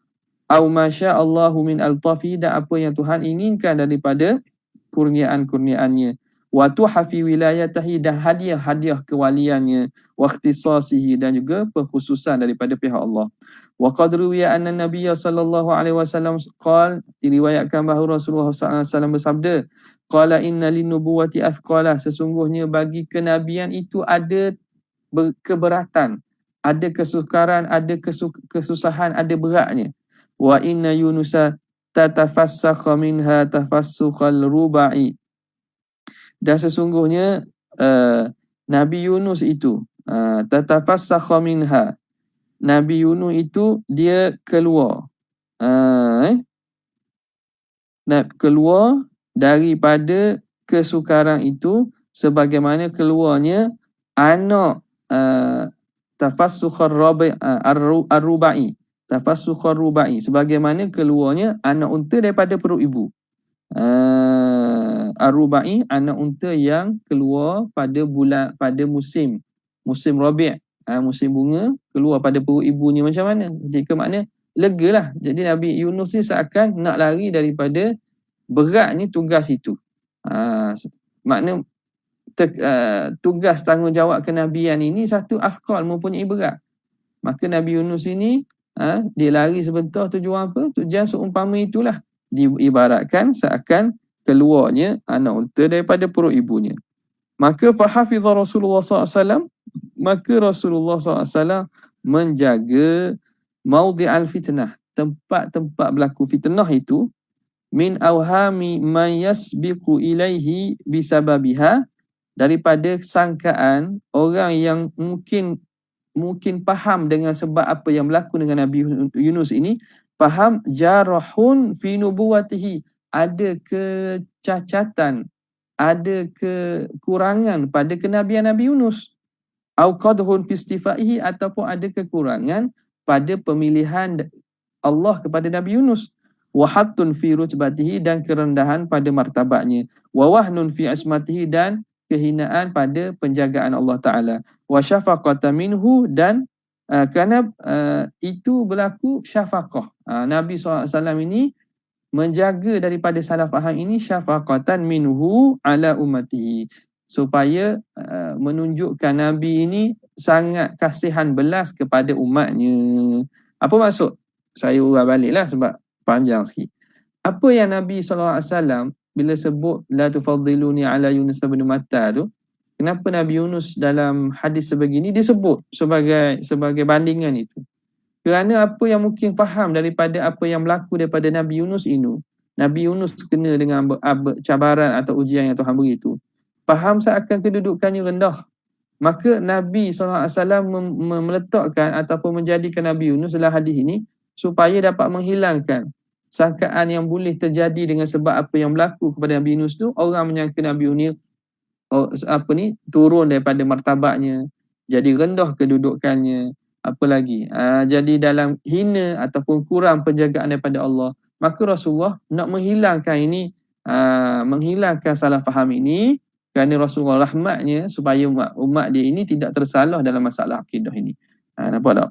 Au masya Allahu min altafi, dan apa yang Tuhan inginkan daripada kurniaan-kurniaannya. Wa tuhafi wilayatahi, dan hadiah-hadiah kewaliannya. Wa ikhtisasihi, dan juga perkhususan daripada pihak Allah. Wa qad ruwiya anna Nabiy sallallahu alaihi wasallam qala, diriwayatkan bahawa Rasulullah sallallahu alaihi wasallam bersabda, qala inna linubuwati athqala, sesungguhnya bagi kenabian itu ada keberatan, ada kesukaran, ada kesusahan, ada beratnya. Wa inna yunusa tatafassakha minha tafassukhal rubai, dan sesungguhnya Nabi Yunus itu tatafassakha minha, Nabi Yunus itu dia keluar keluar daripada kesukaran itu sebagaimana keluarnya anak tafassukhar rubai, tafassukhar rubai, sebagaimana keluarnya anak unta daripada perut ibu. Ar-Rubai, anak unta yang keluar pada musim Rabi', musim bunga, keluar pada perut ibunya macam mana? Ketika makna lega lah. Jadi Nabi Yunus ni seakan nak lari daripada beratnya tugas itu. Makna tugas tanggungjawab kenabian ini satu afqal, mempunyai berat. Maka Nabi Yunus ini dia lari sebentar, tujuan apa? Tujuan seumpama itulah. Diibaratkan seakan keluarnya anak unta daripada perut ibunya. Maka fahafizah Rasulullah SAW, maka Rasulullah SAW menjaga maudhi'al fitnah, tempat-tempat berlaku fitnah itu, min awhami man yasbiqu ilaihi bisababiha, daripada sangkaan orang yang mungkin faham dengan sebab apa yang berlaku dengan Nabi Yunus ini, faham jarahun fi nubuwatihi, ada kecacatan, ada kekurangan pada kenabian Nabi Yunus, au qadhun fi istifaihi, ataupun ada kekurangan pada pemilihan Allah kepada Nabi Yunus, wa hattun fi rutbatihi, dan kerendahan pada martabatnya, wa wahnun fi ismatihi, dan kehinaan pada penjagaan Allah Ta'ala, wa syafaqata minhu, dan kerana itu berlaku syafaqah. Nabi SAW ini menjaga daripada salah faham ini, syafaqatan minhu ala ummatihi, supaya menunjukkan Nabi ini sangat kasihan belas kepada umatnya. Apa maksud? Saya urang baliklah sebab panjang sikit. Apa yang Nabi SAW bila sebut la tufaddiluni ala Yunus bin Matta tu, kenapa Nabi Yunus dalam hadis sebegini disebut sebagai bandingan itu? Kerana apa yang mungkin faham daripada apa yang berlaku daripada Nabi Yunus ini, Nabi Yunus kena dengan cabaran atau ujian yang Tuhan beri itu, faham seakan kedudukannya rendah. Maka Nabi SAW meletakkan ataupun menjadikan Nabi Yunus dalam hadis ini supaya dapat menghilangkan sangkaan yang boleh terjadi dengan sebab apa yang berlaku kepada Nabi Yunus tu. Orang menyangka Nabi Yunus turun daripada martabatnya, jadi rendah kedudukannya, apa lagi, jadi dalam hina ataupun kurang penjagaan daripada Allah. Maka Rasulullah nak menghilangkan ini, menghilangkan salah faham ini, kerana Rasulullah rahmatnya supaya umat dia ini tidak tersalah dalam masalah akidah ini. Nampak tak?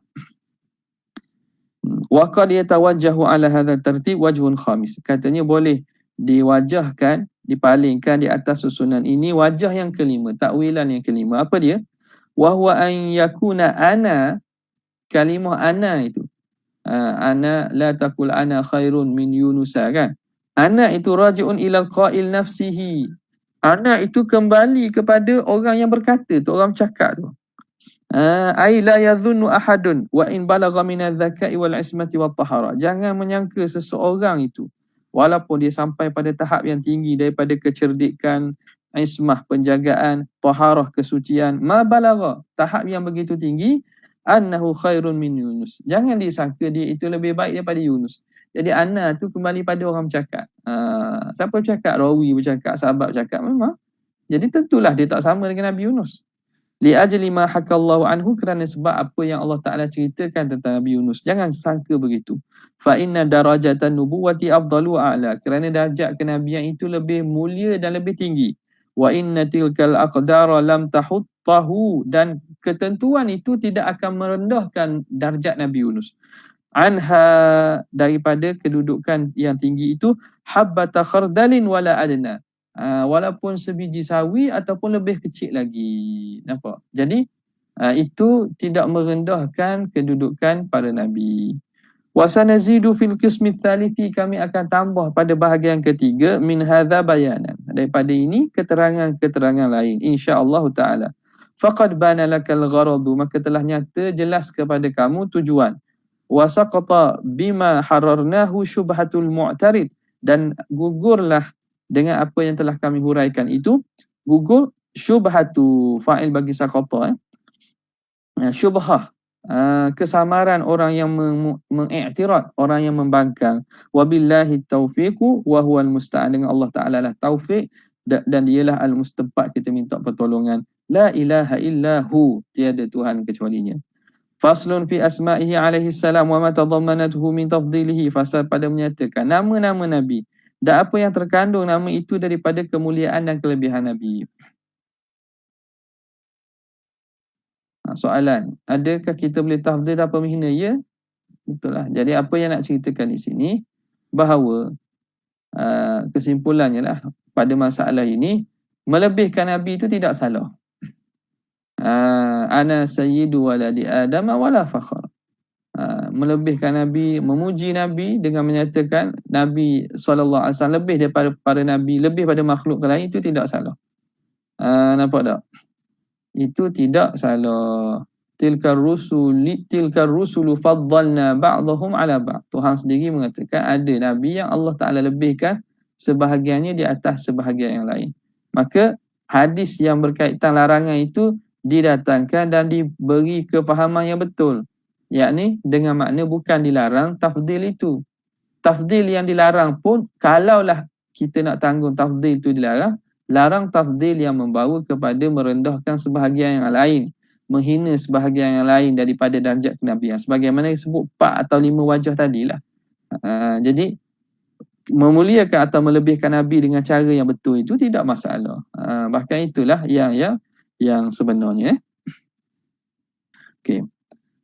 Wa qad yatawajjahu ala hadzal tartib wajhun khamis. Katanya boleh diwajahkan, dipalingkan di atas susunan ini wajah yang kelima, takwilan yang kelima. Apa dia? Wa huwa an yakuna ana, kalimah ana itu, ana la taqul ana khairun min Yunusa, kan? Ana itu raji'un ila qail nafsihi. Ana itu kembali kepada orang yang berkata tu, orang cakap tu. Ai la yadhunnu ahadun wa in balagha min adh-dhaka'i wal ismati wat tahara. Jangan menyangka seseorang itu walaupun dia sampai pada tahap yang tinggi daripada kecerdikan, ismah, penjagaan, taharah, kesucian, ma balagha, tahap yang begitu tinggi, annahu khairun min Yunus. Jangan disangka dia itu lebih baik daripada Yunus. Jadi ana tu kembali pada orang bercakap. Siapa bercakap? Rawi bercakap, sahabat bercakap, memang. Jadi tentulah dia tak sama dengan Nabi Yunus. Li ajli ma hakallahu anhu, kerana sebab apa yang Allah Ta'ala ceritakan tentang Nabi Yunus. Jangan sangka begitu. Fa inna darajatan nubuwati afdalu a'la, kerana darjat kenabian itu lebih mulia dan lebih tinggi. Wa inna tilkal aqdara lam tahuttahu, dan ketentuan itu tidak akan merendahkan darjat Nabi Yunus. Anha, daripada kedudukan yang tinggi itu, habbata khardalin wala adna, walaupun sebiji sawi ataupun lebih kecil lagi. Nampak? Jadi itu tidak merendahkan kedudukan para nabi. Wa sanazidu fil qismi tsalithi, kami akan tambah pada bahagian ketiga, min hadza bayanan, daripada ini keterangan-keterangan lain, insya-Allah taala. Faqad bana lakal gharadu, maka telah nyata jelas kepada kamu tujuan. Wa saqata bima hararnahu syubhatul mu'tarid, dan gugurlah dengan apa yang telah kami huraikan itu, gugur syubhatu, fa'il bagi saqata, syubhah, kesamaran orang yang mengiktirad, orang yang membangkang. Wabillahi taufiqu wa huwal musta'an, dengan Allah Ta'ala lah taufik dan dialah al-mustabat, kita minta pertolongan. La ilaha illahu, tiada Tuhan kecualinya. Faslun fi asma'ihi alaihi salam wa ma tadammanathu min tafdilihi, fasal pada menyatakan nama-nama Nabi dan apa yang terkandung nama itu daripada kemuliaan dan kelebihan Nabi. Soalan, adakah kita boleh tafdhil tanpa menghina? Ya, betul lah. Jadi apa yang nak ceritakan di sini, bahawa kesimpulannya lah pada masalah ini, melebihkan Nabi itu tidak salah. Ana sayyidu waladi Adam wala fakhar. Melebihkan Nabi, memuji Nabi dengan menyatakan Nabi SAW lebih daripada para Nabi, lebih pada makhluk lain, itu tidak salah. Nampak tak? Itu tidak salah. Tilkar rusulu faddalna ba'dahum ala ba'd. Tuhan sendiri mengatakan ada Nabi yang Allah Ta'ala lebihkan sebahagiannya di atas sebahagian yang lain. Maka hadis yang berkaitan larangan itu didatangkan dan diberi kefahaman yang betul. Yakni dengan makna bukan dilarang tafdil itu. Tafdil yang dilarang pun, kalaulah kita nak tanggung tafdil itu dilarang, larang tafdil yang membawa kepada merendahkan sebahagian yang lain, menghina sebahagian yang lain daripada darjat kenabian, sebagaimana disebut 4 atau 5 wajah tadilah. Jadi memuliakan atau melebihkan Nabi dengan cara yang betul itu tidak masalah. Bahkan itulah yang sebenarnya. Okey.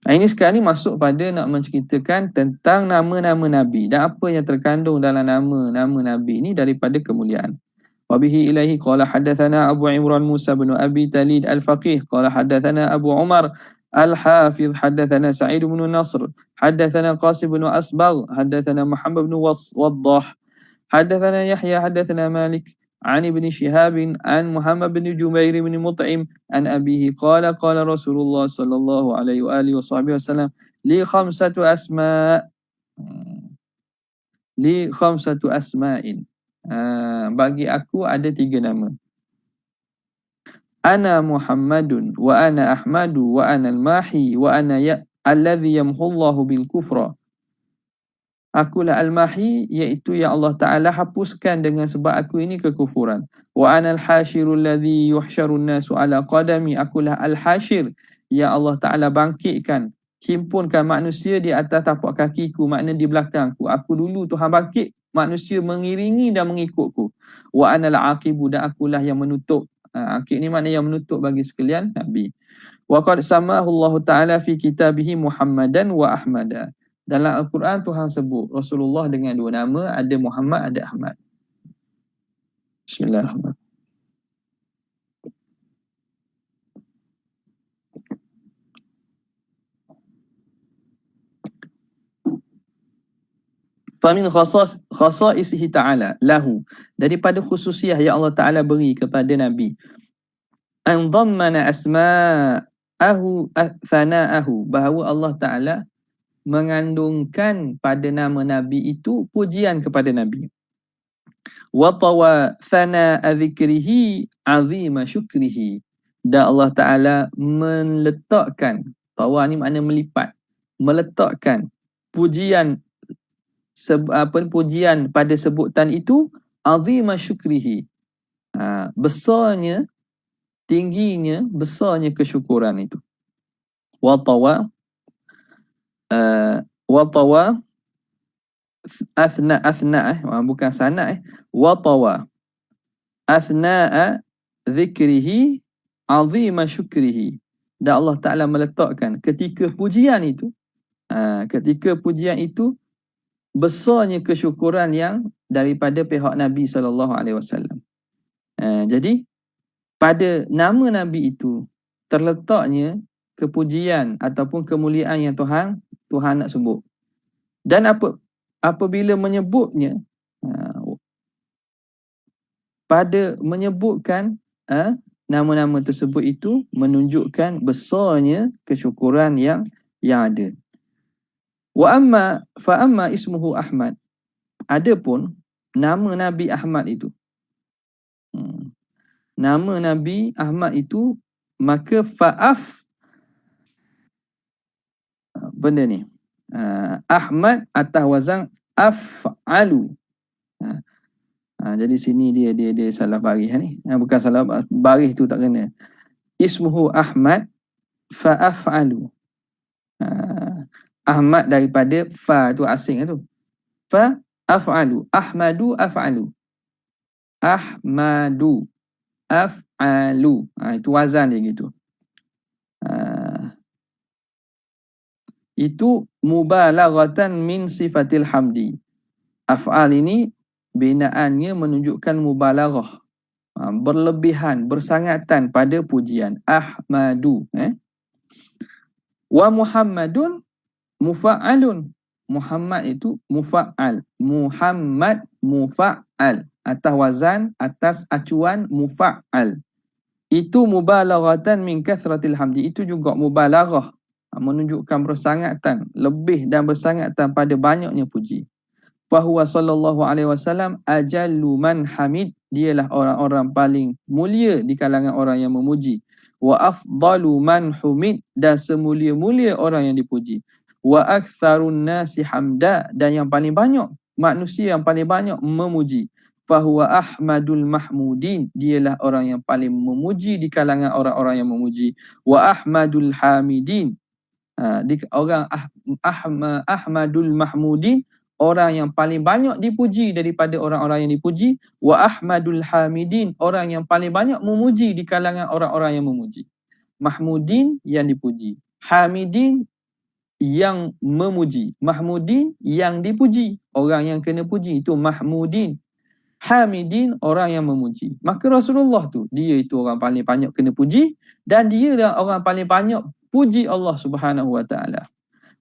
Ini sekarang ni masuk pada nak menceritakan tentang nama-nama Nabi dan apa yang terkandung dalam nama-nama Nabi ini daripada kemuliaan. Wabihi ilaihi qala hadatsana Abu Imran Musa bin Abi Talid al-Faqih qala hadatsana Abu Umar al-Hafiz hadatsana Sa'id bin Nasr hadatsana Qasim bin Asbagh hadatsana Muhammad bin Waddah hadatsana Yahya hadatsana Malik عن ابن شهاب عن محمد بن جبير بن مطعم عن أبيه قال قال رسول الله صلى الله عليه وآله وصحبه وسلم لي خمسة أسماء bagi aku ada 3 nama. Ana Muhammadun wa ana Ahmadu wa ana al-Mahi wa ana alladhi yamhullahu bil kufra. Akulah al-Mahi, iaitu yang Allah Ta'ala hapuskan dengan sebab aku ini kekufuran. Wa ana al-Hashirul ladhi yuhsyarun nasu ala qadami. Akulah al-Hashir, yang Allah Ta'ala bangkitkan, himpunkan manusia di atas tapak kakiku, makna di belakangku. Aku dulu Tuhan bangkit, manusia mengiringi dan mengikutku. Wa ana al-Aqibu, dan akulah yang menutup. Aqib ni makna yang menutup bagi sekalian Nabi. Wa qad samahu Allah Ta'ala fi kitabihi Muhammadan wa Ahmada. Dalam Al-Quran Tuhan sebut Rasulullah dengan 2 nama, ada Muhammad, ada Ahmad. Bismillahirrahmanirrahim. Famin khasaisihi ta'ala lahu, daripada khususiah yang Allah Ta'ala beri kepada Nabi, an dhammana asma'ahu thana'ahu, bahawa Allah Ta'ala mengandungkan pada nama Nabi itu pujian kepada Nabi. Wa tawa thana dzikrihi azima syukrihi, dan Allah Ta'ala meletakkan, tawa ni makna melipat, meletakkan pujian pujian pada sebutan itu azima syukrihi, besarnya, tingginya, besarnya kesyukuran itu. Wa tawa bukan sana wa tawa athna'a dzikrihi azima syukrihi, dan Allah Ta'ala meletakkan ketika pujian itu, besarnya kesyukuran yang daripada pihak Nabi SAW. Jadi pada nama Nabi itu terletaknya kepujian ataupun kemuliaan yang Tuhan nak sebut. Dan apabila menyebutnya, pada menyebutkan nama-nama tersebut itu menunjukkan besarnya kesyukuran yang ada. Wa amma ismuhu Ahmad, adapun nama Nabi Ahmad itu, nama Nabi Ahmad itu, maka benda ni Ahmad atas wazan af'alu. Jadi sini dia salah baris ni. Bukan salah baris tu tak kena. Ismuhu Ahmad fa'af'alu. Ahmad daripada fa tu asing tu. Af'alu. Ahmadu af'alu. Ahmadu af'alu. Itu wazan dia gitu. Itu mubalaghatan min sifatil hamdi. Af'al ini binaannya menunjukkan mubalaghah. Berlebihan, bersangatan pada pujian. Ahmadu. Wa Muhammadun mufa'alun. Muhammad itu mufa'al. Muhammad mufa'al. Atas wazan, atas acuan mufa'al. Itu mubalaghatan min kathratil hamdi. Itu juga mubalaghah. Menunjukkan bersangatan. Lebih dan bersangatan pada banyaknya puji. Fahuwa sallallahu alaihi wasallam ajallu man hamid. Dialah orang-orang paling mulia di kalangan orang yang memuji. Wa afdalu man humid. Dan semulia-mulia orang yang dipuji. Wa aktsarun nasi hamda. Dan yang paling banyak manusia yang paling banyak memuji. Fahuwa ahmadul mahmudin. Dialah orang yang paling memuji di kalangan orang-orang yang memuji. Wa ahmadul hamidin. Ahmadul mahmudin, orang yang paling banyak dipuji daripada orang-orang yang dipuji. Wa ahmadul hamidin, orang yang paling banyak memuji di kalangan orang-orang yang memuji. Mahmudin yang dipuji, hamidin yang memuji, mahmudin yang dipuji, orang yang kena puji itu mahmudin. Hamidin, orang yang memuji. Maka Rasulullah tu, dia itu orang paling banyak kena puji dan dia adalah orang paling banyak puji Allah Subhanahu wa taala.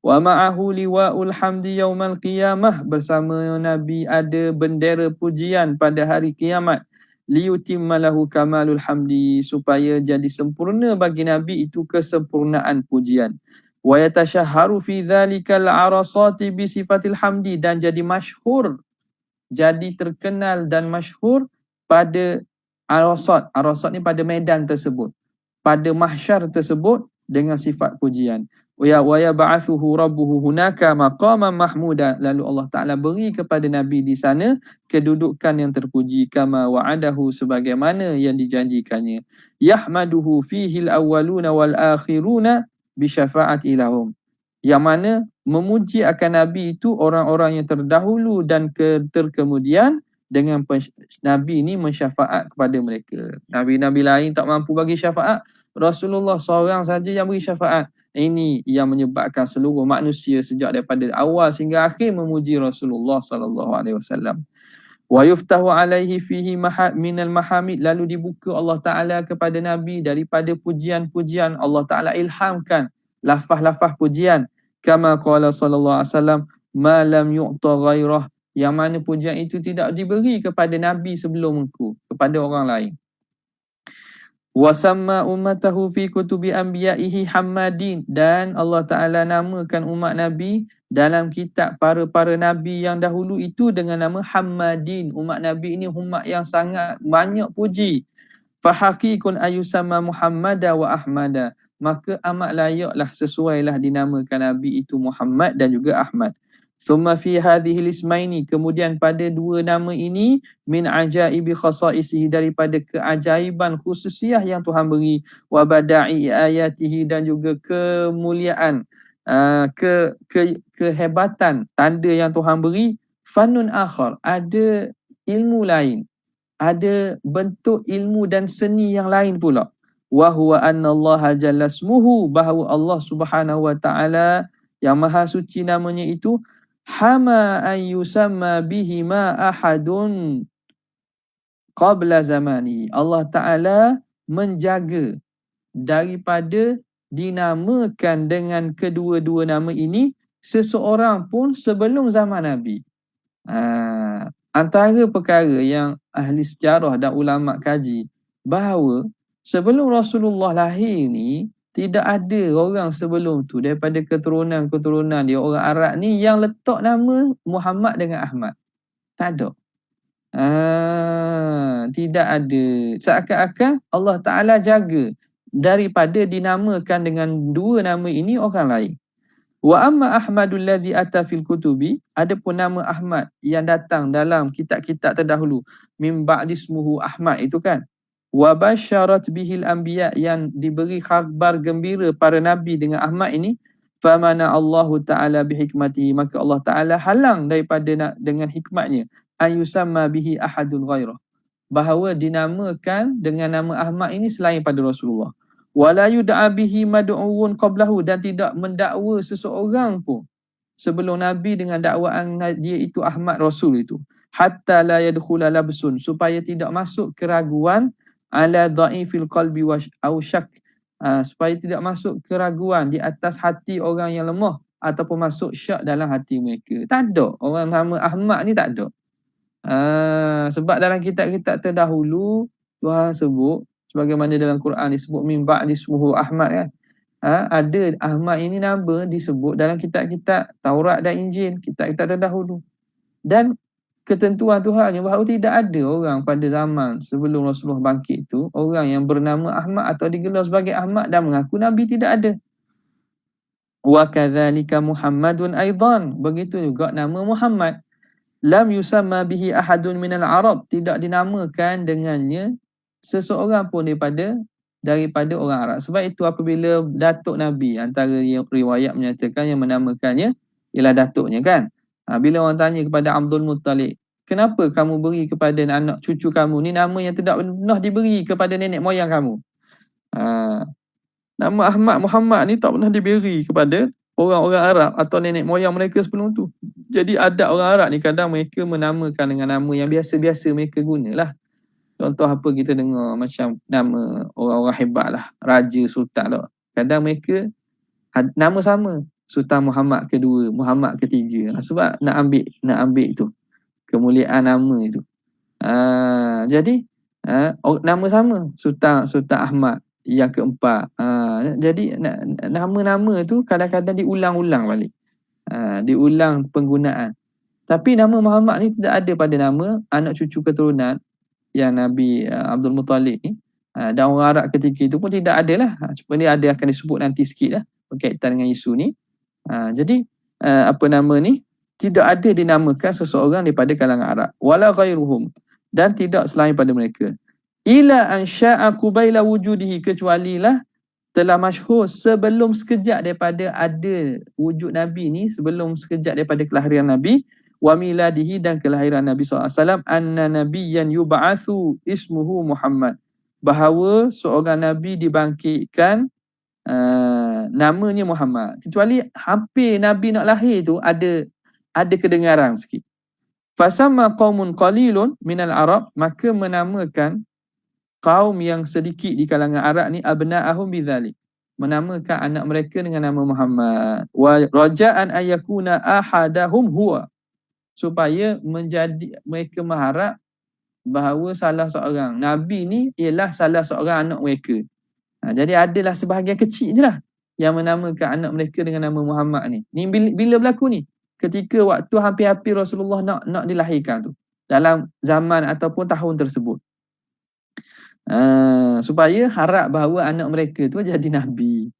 Wa ma'ahu liwa'ul hamdi yaumal qiyamah, bersama Nabi ada bendera pujian pada hari kiamat. Liyutimma lahu kamalul hamdi, supaya jadi sempurna bagi Nabi itu kesempurnaan pujian. Wa yatashahharu fi dhalikal arasati bi sifatil hamdi, dan jadi masyhur, jadi terkenal dan masyhur pada arasat. Arasat ni pada medan tersebut, pada mahsyar tersebut dengan sifat pujian. Wa yab'athuhu rabbuhu hunaka maqaman mahmuda, lalu Allah Taala beri kepada Nabi di sana kedudukan yang terpuji. Kama wa'adahu, sebagaimana yang dijanjikannya. Yahmaduhu fihi al-awwaluna wal akhiruna bi syafa'ati lahum, yang mana memuji akan Nabi itu orang-orang yang terdahulu dan terkemudian dengan Nabi ini mensyafaat kepada mereka. Nabi-Nabi lain tak mampu bagi syafaat, Rasulullah seorang saja yang beri syafaat. Ini yang menyebabkan seluruh manusia sejak daripada awal sehingga akhir memuji Rasulullah sallallahu alaihi wasallam. Wa yuftahu alaihi fihi minal mahamid, lalu dibuka Allah Taala kepada Nabi daripada pujian-pujian. Allah Taala ilhamkan lafaz-lafaz pujian. Kama qala sallallahu alaihi wasallam, ma lam yu'ta ghairah, yang mana pujian itu tidak diberi kepada Nabi sebelum engkau, kepada orang lain. Wa samma ummatahu fi kutubi anbiya'ihi hammadin, dan Allah Taala namakan umat Nabi dalam kitab para Nabi yang dahulu itu dengan nama hammadin. Umat Nabi ini umat yang sangat banyak puji. Fa haqiqun ayusamma Muhammada wa Ahmada, maka amat layaklah, sesuailah dinamakan Nabi itu Muhammad dan juga Ahmad. Thumma fi hadhil ismaini, kemudian pada dua nama ini, min ajaibi khasaisihi, daripada keajaiban khususiah yang Tuhan beri, wa bada'i ayatihi, dan juga kemuliaan, kehebatan tanda yang Tuhan beri. Fanun akhar, ada ilmu lain, ada bentuk ilmu dan seni yang lain pula. Wa huwa anna Allah jalla ismuhu, bahawa Allah Subhanahu wa taala yang maha suci namanya itu, hama an yusamma bihi ma ahadun qabla zamani. Allah Taala menjaga daripada dinamakan dengan kedua-dua nama ini seseorang pun sebelum zaman Nabi. Antara perkara yang ahli sejarah dan ulama kaji, bahawa sebelum Rasulullah lahir ni, tidak ada orang sebelum tu daripada keturunan dia orang Arab ni yang letak nama Muhammad dengan Ahmad. Tak ada. Tidak ada. Seakan-akan Allah Ta'ala jaga daripada dinamakan dengan dua nama ini orang lain. Wa amma Ahmadul ladzi ata fil kutubi, adapun nama Ahmad yang datang dalam kitab-kitab terdahulu, min ba'di ismuhu Ahmad itu kan, wa basyarat bihil anbiya, yang diberi khabar gembira para nabi dengan Ahmad ini, famana Allahu Ta'ala bihikmatihi, maka Allah Ta'ala halang daripada dengan hikmatnya an yusamma bihi ahadun ghairah, bahawa dinamakan dengan nama Ahmad ini selain pada Rasulullah. Wala yud'a bihi mad'uun qablahu, dan tidak mendakwa seseorang pun sebelum Nabi dengan dakwaan dia itu Ahmad Rasul itu. Hatta la yadkhula labsun, supaya tidak masuk keraguan ala dha'ifil qalbi au syak, supaya tidak masuk keraguan di atas hati orang yang lemah ataupun masuk syak dalam hati mereka. Tak ada orang nama Ahmad ni, tak ada. Sebab dalam kitab-kitab terdahulu Tuhan sebut, sebagaimana dalam Quran disebut min ba'di ismuhu Ahmad kan. Ada Ahmad ini nama disebut dalam kitab-kitab Taurat dan Injil, kitab-kitab terdahulu. Dan ketentuan Tuhan bahawa tidak ada orang pada zaman sebelum Rasulullah bangkit itu orang yang bernama Ahmad atau digelar sebagai Ahmad dan mengaku Nabi, tidak ada. Wa kadzalika Muhammadun aidan, begitu juga nama Muhammad. Lam yusamma bihi ahadun minal Arab, tidak dinamakan dengannya seseorang pun daripada orang Arab. Sebab itu apabila datuk Nabi, antara riwayat menyatakan yang menamakannya ialah datuknya kan. Bila orang tanya kepada Abdul Muttalib, kenapa kamu beri kepada anak cucu kamu ni nama yang tidak pernah diberi kepada nenek moyang kamu? Nama Ahmad Muhammad ni tak pernah diberi kepada orang-orang Arab atau nenek moyang mereka sebelum tu. Jadi ada orang Arab ni kadang mereka menamakan dengan nama yang biasa-biasa mereka gunalah. Contoh apa kita dengar macam nama orang-orang hebat lah, raja, sultan lah. Kadang mereka nama sama, Sultan Muhammad kedua, Muhammad ketiga. Sebab nak ambil tu kemuliaan nama itu. Jadi nama sama, Sultan Ahmad yang keempat. Jadi nama-nama tu kadang-kadang diulang-ulang balik. Diulang penggunaan. Tapi nama Muhammad ni tidak ada pada nama anak cucu keturunan yang Nabi Abdul Muttalib ni. Dan orang Arab ketika itu pun tidak ada lah. Cuma dia ada akan disebut nanti sikit lah berkaitan dengan isu ni. Jadi apa nama ni tidak ada dinamakan seseorang daripada kalangan Arab wala ghairuhum, dan tidak selain pada mereka, ila an sya'a qubaila wujudihi, kecuali lah telah masyhur sebelum sekejap daripada ada wujud Nabi ni, sebelum sekejap daripada kelahiran Nabi, wa miladihi, dan kelahiran Nabi SAW, anna nabiyyan yub'atsu ismuhu Muhammad, bahawa seorang Nabi dibangkitkan namanya Muhammad. Kecuali hampir Nabi nak lahir tu ada kedengaran sikit. Fasamma qaumun qalilun minal Arab, maka menamakan kaum yang sedikit di kalangan Arab ni abna'ahum bidzalik, menamakan anak mereka dengan nama Muhammad. Wa raja'an ayakuna ahadahum huwa, supaya mereka mengharap bahawa salah seorang Nabi ni ialah salah seorang anak mereka. Jadi adalah sebahagian kecil je lah yang menamakan anak mereka dengan nama Muhammad ni. Ni bila berlaku ni? Ketika waktu hampir-hampir Rasulullah nak dilahirkan tu, dalam zaman ataupun tahun tersebut. Supaya harap bahawa anak mereka tu jadi Nabi.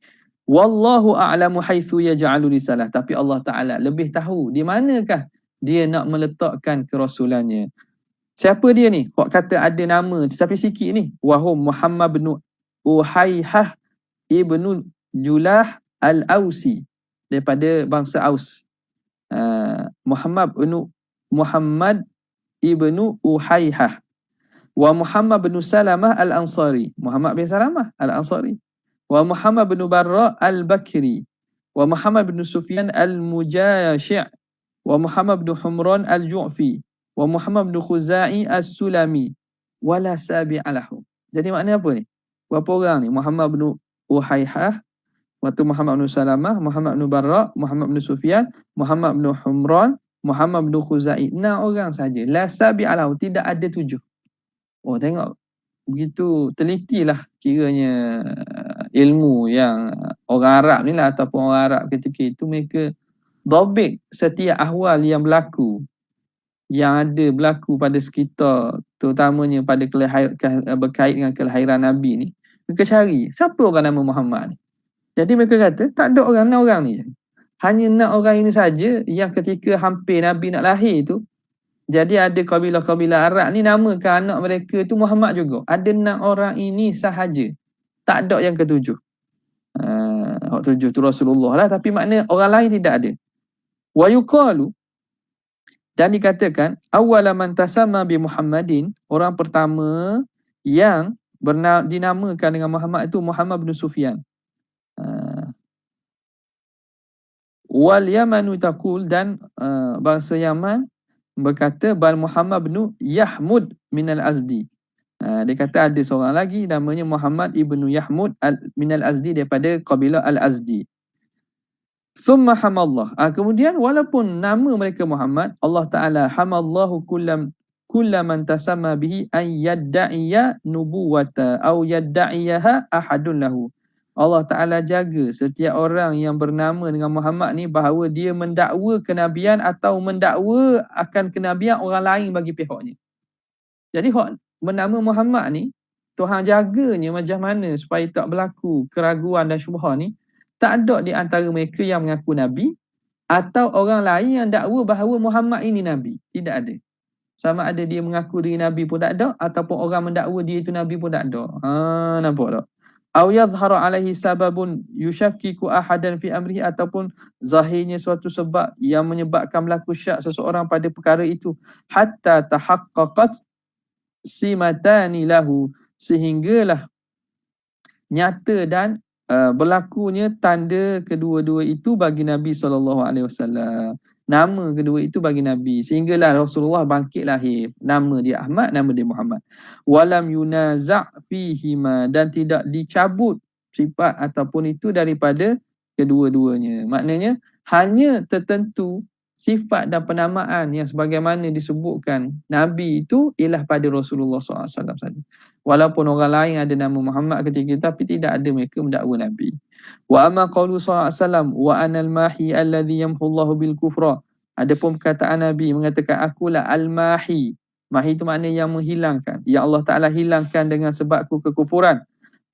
Wallahu a'lamu haitsu yaj'alu risalah, tapi Allah Ta'ala lebih tahu di manakah dia nak meletakkan kerasulannya. Siapa dia ni? Hak kata ada nama tapi sikit ni. Wahum Muhammad bin Uhaihah ibnu Julah al-Ausi, daripada bangsa Aus. Muhammad ibnu Uhaihah. Wa Muhammad bin Salamah al-Ansari, Muhammad bin Salamah al-Ansari. Wa Muhammad bin Barra al-Bakri. Wa Muhammad bin Sufyan al-Mujashi'. Wa Muhammad bin Humran al-Ju'fi. Wa Muhammad bin Khuza'i as-Sulami. Wala sabi'a lahu. Jadi maknanya apa ni? Berapa orang ni? Muhammad bin Uhaihah, waktu Muhammad bin Salamah, Muhammad bin Barra, Muhammad bin Sufyan, Muhammad bin Humran, Muhammad bin Khuza'i. 6 orang saja. La sabi'a lahu, tidak ada 7. Oh, tengok begitu telitilah kiranya ilmu yang orang Arab ni lah, ataupun orang Arab ketika itu mereka dhabit setiap ahwal yang berlaku pada sekitar, terutamanya pada berkait dengan kelahiran Nabi ni. Mereka cari siapa orang nama Muhammad ni. Jadi mereka kata tak ada orang ni. Hanya nak orang ini saja yang ketika hampir Nabi nak lahir tu, jadi ada kabilah-kabilah Arab ni namakan anak mereka tu Muhammad juga. Ada 6 orang ini sahaja. Tak ada yang ketujuh. Hak 7 tu Rasulullah lah, tapi makna orang lain tidak ada. Wa yuqalu, dan dikatakan awwala man tasamma bi Muhammadin, orang pertama yang dinamakan dengan Muhammad itu Muhammad bin Sufyan. Wal Yamanu taqul, dan bangsa Yaman berkata bal Muhammad bin Yahmud min al-Azdi. Dia kata ada seorang lagi namanya Muhammad ibnu Yahmud min al-Azdi, daripada kabilah al-Azdi. Thumma hamallah. Kemudian walaupun nama mereka Muhammad, Allah Ta'ala hamallahu kullaman tasamma bihi an yadda'iya nubuwata au yadda'iyaha ahadun lahu. Allah Ta'ala jaga setiap orang yang bernama dengan Muhammad ni bahawa dia mendakwa kenabian atau mendakwa akan kenabian orang lain bagi pihaknya. Jadi hak bernama Muhammad ni, Tuhan jaganya macam mana supaya tak berlaku keraguan dan syubhah ni. Tak ada di antara mereka yang mengaku Nabi atau orang lain yang dakwa bahawa Muhammad ini Nabi. Tidak ada. Sama ada dia mengaku diri Nabi pun tak ada, ataupun orang mendakwa dia itu Nabi pun tak ada. Nampak tak? Au yadhharu alaihi sababun yushakkiku ahadan fi amrihi, ataupun zahirnya suatu sebab yang menyebabkan berlaku syak seseorang pada perkara itu. Hatta tahaqqaqat simatani lahu, sehinggalah nyata dan berlakunya tanda kedua-dua itu bagi Nabi SAW. Nama kedua itu bagi Nabi, sehinggalah Rasulullah bangkit lahir. Nama dia Ahmad, nama dia Muhammad. Walam yunaza' fihima, dan tidak dicabut sifat ataupun itu daripada kedua-duanya. Maknanya hanya tertentu sifat dan penamaan yang sebagaimana disebutkan Nabi itu ialah pada Rasulullah SAW saja. Walaupun orang lain ada nama Muhammad ketika itu, tapi tidak ada mereka mendakwa Nabi. Wa amma qawlu SAW wa anal mahi alladhi yamhullahu bil kufra. Adapun perkataan Nabi mengatakan akulah al-mahi. Mahi itu makna yang menghilangkan. Ya Allah Ta'ala hilangkan dengan sebabku kekufuran.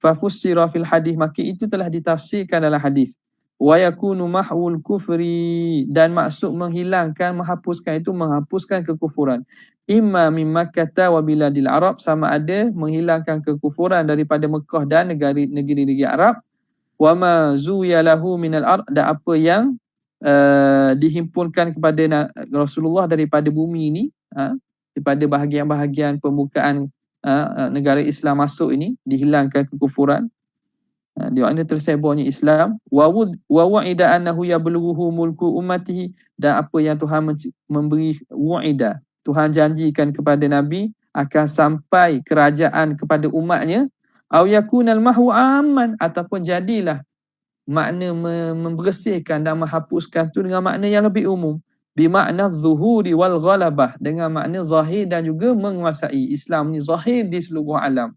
Fafussira fil hadis, maka itu telah ditafsirkan dalam hadis. Wa yakunu mahwul kufri, dan maksud menghilangkan, menghapuskan itu menghapuskan kekufuran. Imma min Makkah wa biladil Arab, sama ada menghilangkan kekufuran daripada Mekah dan negeri-negeri Arab. Wa ma zuya lahu minal ard, dan apa yang dihimpunkan kepada Rasulullah daripada bumi ini, daripada bahagian-bahagian pembukaan negara Islam masuk ini, dihilangkan kekufuran. Dia makna tersebarnya Islam. Wa wa'ida annahu yablughu mulku ummatihi, dan apa yang Tuhan memberi wa'ida, Tuhan janjikan kepada Nabi akan sampai kerajaan kepada umatnya. Au yakunal mahwu amman, ataupun jadilah makna membersihkan dan menghapuskan tu dengan makna yang lebih umum. Bimakna zuhuri wal ghalabah, dengan makna zahir dan juga menguasai. Islam ni zahir di seluruh alam.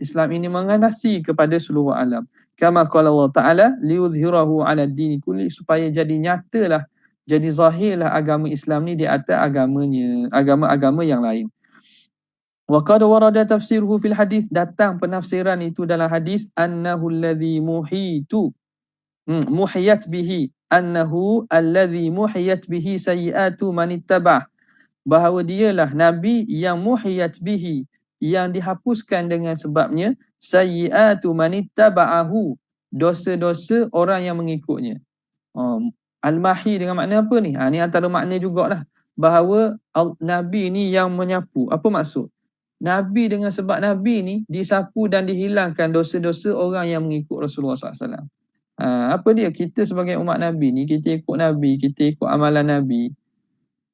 Islam ini mengatasi kepada seluruh alam. Kama qala Allah Ta'ala liyudhhirahu 'ala ad-dini kulli, supaya jadi nyatalah, jadi zahirlah agama Islam ni di atas agama-agama yang lain. Wa qad warada tafsiruhu fil hadis, datang penafsiran itu dalam hadis, annahu alladhi muhiyat bihi, annahu alladhi muhiyat bihi sayyi'atu man ittabah, bahawa dialah Nabi yang muhiyat bihi, yang dihapuskan dengan sebabnya, sayyi'atu manittaba'ahu, dosa-dosa orang yang mengikutnya. Al-mahi dengan makna apa ni? Ni antara makna jugalah bahawa Nabi ni yang menyapu. Apa maksud? Nabi dengan sebab Nabi ni disapu dan dihilangkan dosa-dosa orang yang mengikut Rasulullah SAW. Apa dia? Kita sebagai umat Nabi ni, kita ikut Nabi, kita ikut amalan Nabi.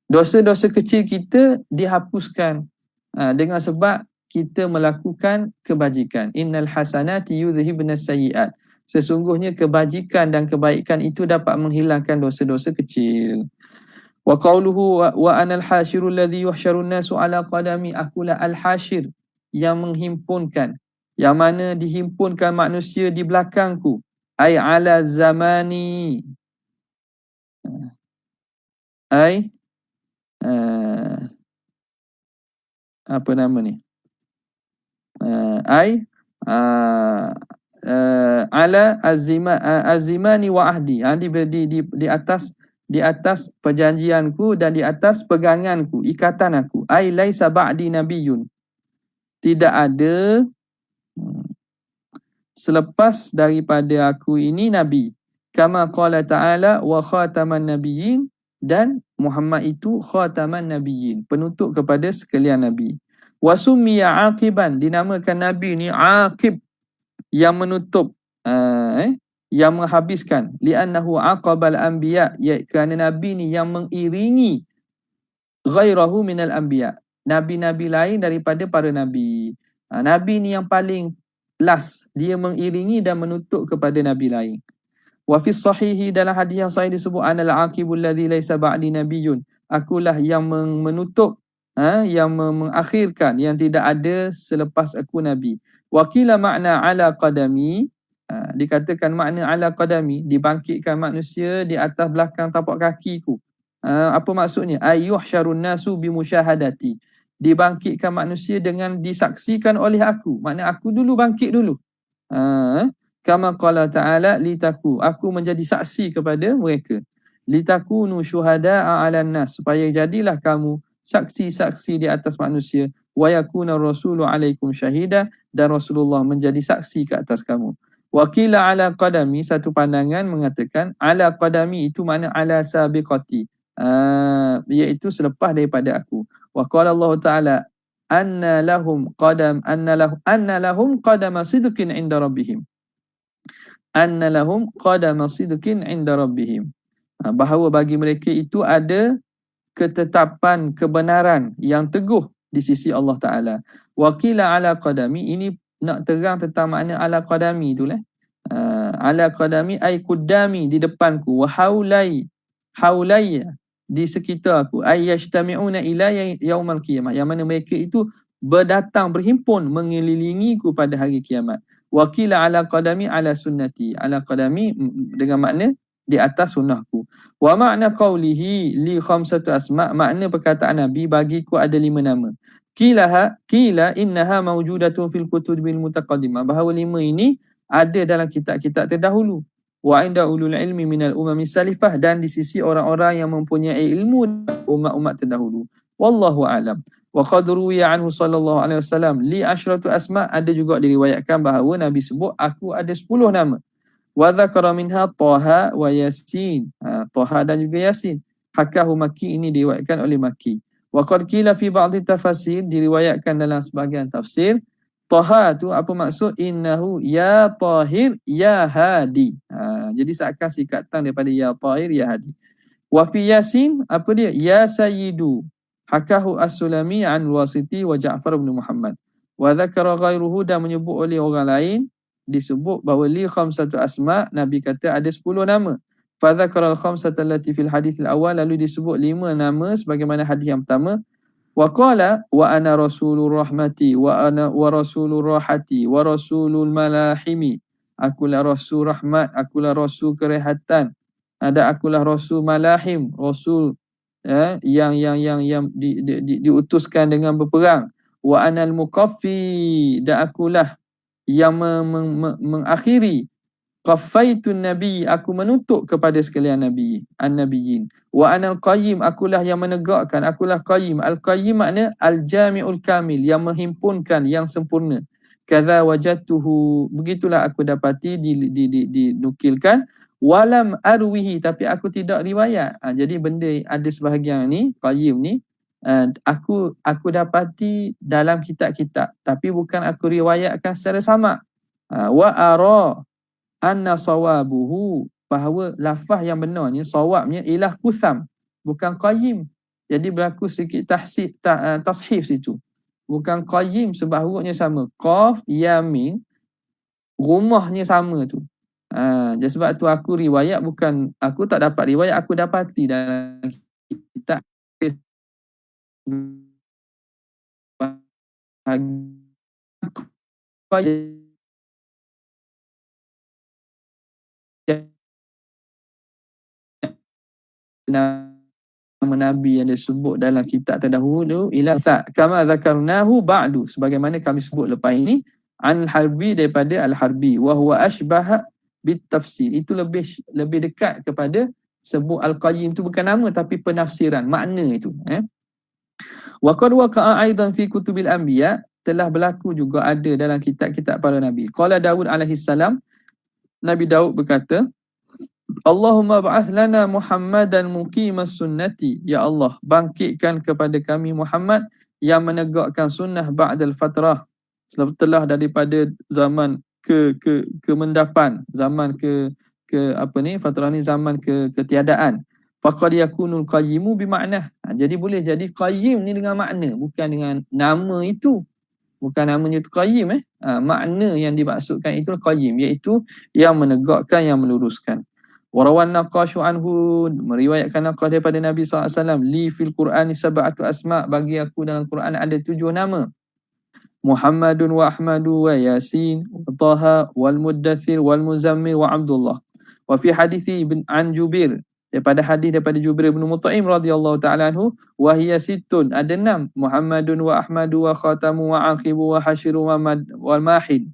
Dosa-dosa kecil kita dihapuskan dengan sebab kita melakukan kebajikan. Innal hasanati yudhhibnas sayyi'at. Sesungguhnya kebajikan dan kebaikan itu dapat menghilangkan dosa-dosa kecil. Wa qawluhu wa anal hasyiru alladhi yuhsyarun nasu ala qadami, akulah al-hasyir, yang menghimpunkan, yang mana dihimpunkan manusia di belakangku. Ay ala zamani, ay apa nama ni? Ala azimani wa ahdi, di atas perjanjianku dan di atas peganganku, ikatan aku. Ai laisa ba'di nabiyyun, tidak ada selepas daripada aku ini nabi. Kama qala ta'ala wa khataman nabiyyin, dan Muhammad itu khataman nabiyyin, penutup kepada sekalian nabi. Wa summiya aqiban, dinamakan nabi ni aqib, yang menutup, yang menghabiskan. Li'annahu aqabal anbiya, kerana nabi ni yang mengiringi ghairahu minal anbiya, nabi-nabi lain daripada para nabi. Nabi ni yang paling last, dia mengiringi dan menutup kepada nabi lain. Wa fi sahihi, dalam hadis yang sahih disebut anal aqibul ladzi laisa ba'di nabiyyun, akulah yang menutup, yang mengakhirkan, yang tidak ada selepas aku nabi. Wa qila makna ala qadami, dikatakan makna ala qadami, dibangkitkan manusia di atas belakang tapak kakiku. Apa maksudnya? Ayyuhsyarun nasu bimusyahadati, dibangkitkan manusia dengan disaksikan oleh aku, makna aku dulu bangkit dulu. Kama qala ta'ala litaku, aku menjadi saksi kepada mereka. Litakunu syuhada'a 'alan nas, supaya jadilah kamu saksi-saksi di atas manusia. Wa yakuna rasulu 'alaikum syahida, dan Rasulullah menjadi saksi ke atas kamu. Wa qila 'ala qadami, satu pandangan mengatakan 'ala qadami itu makna 'ala sabiqati, iaitu selepas daripada aku. Wa qala Allah Ta'ala anna lahum qadama sidqin 'inda rabbihim. Anna lahum qadama sidqin 'inda rabbihim, bahawa bagi mereka itu ada ketetapan kebenaran yang teguh di sisi Allah Ta'ala. Wa qila 'ala qadami, ini nak terang tentang makna 'ala qadami itulah. Ala qadami ay qudami, di depanku. Wa haulai di sekitar aku. Ay yajtami'una ila yaumal qiyamah, yang mana mereka itu berdatang, berhimpun mengelilingiku pada hari kiamat. Wa qila 'ala qadami 'ala sunnati, 'ala qadami dengan makna di atas sunnahku. Wa makna qawlihi li khamsatu asma', makna perkataan Nabi bagiku ada 5 nama. Qila innaha mawjudatun fil kutubil mutaqaddimah, bahawa 5 ini ada dalam kitab-kitab terdahulu. Wa 'inda ulul ilmi minal umami salifah, dan di sisi orang-orang yang mempunyai ilmu umat-umat terdahulu. Wallahu a'lam. Wa qad ruwiya anhu sallallahu alaihi wasallam li asyratu asma', ada juga diriwayatkan bahawa Nabi sebut aku ada 10 nama. Wa dzakara minha Taha wa Yasin, Taha dan juga Yasin. Hakahu Makki, ini diriwayatkan oleh Makki. Wa qad qila fi ba'dhi tafasir, diriwayatkan dalam sebahagian tafsir, Taha tu apa maksud? Innahu ya tahir ya hadi. Jadi seakan sikatan daripada ya tahir ya hadi. Wa fi Yasin, apa dia? Ya sayyidu. Hakahu as-Sulami an Wasiti wa Ja'far bin Muhammad. Wa dzakara ghairuhu, dan menyebut oleh orang lain, disebut bahawa li khamsatu asma', Nabi kata ada 10 nama. Fa dzakara al-khamsata allati fil hadits al-awwal, lalu disebut 5 nama sebagaimana hadis yang pertama. Wa qala wa ana rasulur rahmati wa ana wa rasulur rahati wa rasulul malahimi, akulah rasul rahmat, akulah rasul kerehatan, ada akulah rasul malahim, rasul yang diutuskan dengan berperang. Wa anal muqaffi, dan akulah yang mengakhiri. Qafaitun nabi, aku menutup kepada sekalian nabi, an-nabiyyin. Wa anal qayyim, akulah yang menegakkan, akulah qayyim. Al-qayyim makna al-jami'ul kamil, yang menghimpunkan, yang sempurna. Kadza wajadtuhu, begitulah aku dapati dinukilkan. Walam arwihi, tapi aku tidak riwayat. Jadi benda ada sebahagian ni, qayyim ni, aku dapati dalam kitab-kitab, tapi bukan aku riwayatkan secara sama. Wa ara anna sawabuhu, bahawa lafaz yang benarnya, sawabnya ialah Qutham, bukan qayyim. Jadi berlaku sikit tashif situ. Bukan qayyim, sebab hurufnya sama. Qaf, ya, mim, rumahnya sama tu. Jadi sebab tu aku riwayat, bukan aku tak dapat riwayat, aku dapati dalam kitab nama Nabi yang disebut dalam kitab terdahulu ila kama zakarnahu ba'du, sebagaimana kami sebut lepas ini, an harbi, daripada al-harbi, wa huwa ashbah bit tafsir, itu lebih dekat kepada sebut al-qayyim itu bukan nama tapi penafsiran makna itu. Wa qad waqa'a aidan fi kutubil anbiya, telah berlaku juga ada dalam kitab-kitab para nabi. Qala Daud alaihi salam, Nabi Daud berkata, Allahumma ba'ath lana Muhammadan muqimas sunnati. Ya Allah, bangkitkan kepada kami Muhammad yang menegakkan sunnah ba'dal fatrah, setelah daripada zaman kemendapan, zaman fatrah ni zaman ketiadaan. Faqad yakunul qayyimu bimakna. Jadi boleh jadi qayyim ni dengan makna, bukan dengan nama itu. Bukan namanya itu qayyim makna yang dimaksudkan itu qayyim, iaitu yang menegakkan, yang meluruskan. Warawan naqashu anhu, meriwayatkan naqash daripada Nabi SAW, li fil Qur'ani sab'atu asma', bagi aku dalam Quran ada 7 nama. Muhammadun wa Ahmadu wa Yasin wa Taha wal Muddathir wal Muzammil wa Abdullah. Wa fi hadithi an Jubair, daripada Jubair bin Mut'im radhiyallahu ta'ala anhu, wa hiya sittun, ada 6. Muhammadun wa Ahmadu wa Khatamu wa Aqibu wa Hashiru wa Mahid.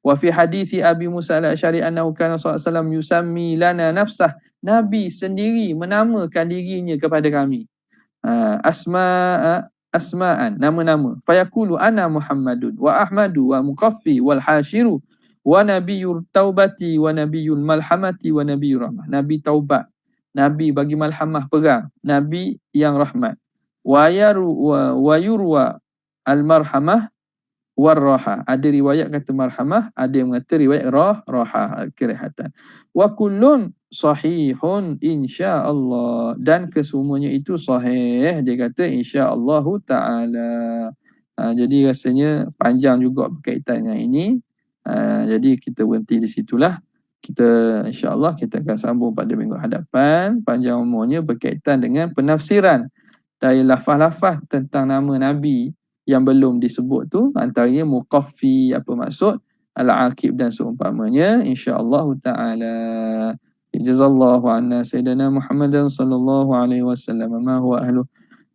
Wa fi hadithi Abi Musa al-Asy'ari annahu kana sallallahu alaihi wasallam yusammi lana nafsah, Nabi sendiri menamakan dirinya kepada kami. Asma'an, nama-nama. Fayaqulu ana Muhammadun wa Ahmadu wa Muqaffi wal Hashiru wa Nabiyyul Taubati wa Nabiyyul Malhamati wa Nabiyyur Rahmah. Nabi taubat, Nabi bagi malhamah perang, Nabi yang rahmat. Wa yurwa al-marhamah war-raha. Ada riwayat kata marhamah, ada yang mengata riwayat raha, kerehatan. Wa kullun sahihun insya-Allah, dan kesemuanya itu sahih, dia kata insya-Allah taala. Jadi rasanya panjang juga berkaitan dengan ini. Jadi kita berhenti di situlah. Kita insya-Allah kita akan sambung pada minggu hadapan. Panjang umurnya berkaitan dengan penafsiran dari lafaz-lafaz tentang nama Nabi yang belum disebut tu, antaranya Muqaffi, apa maksud, Al-Aqib dan seumpamanya, insya-Allah taala. Jazallahu anna sayyidina Muhammadan sallallahu alaihi wasallam ma huwa ahlu.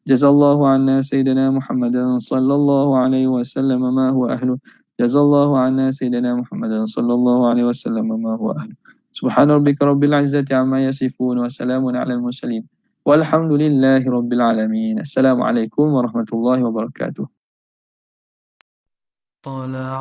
Jazallahu anna sayyidina Muhammadan sallallahu alaihi wasallam ma huwa ahlu. Jazallahu anna sayyidina Muhammadan sallallahu alaihi wasallam ma huwa ahlu. Subhana rabbika rabbil izzati amma yasifun wa salamun alal mursalin. Walhamdulillahi rabbil alamin. Assalamualaikum warahmatullahi wabarakatuh. طلع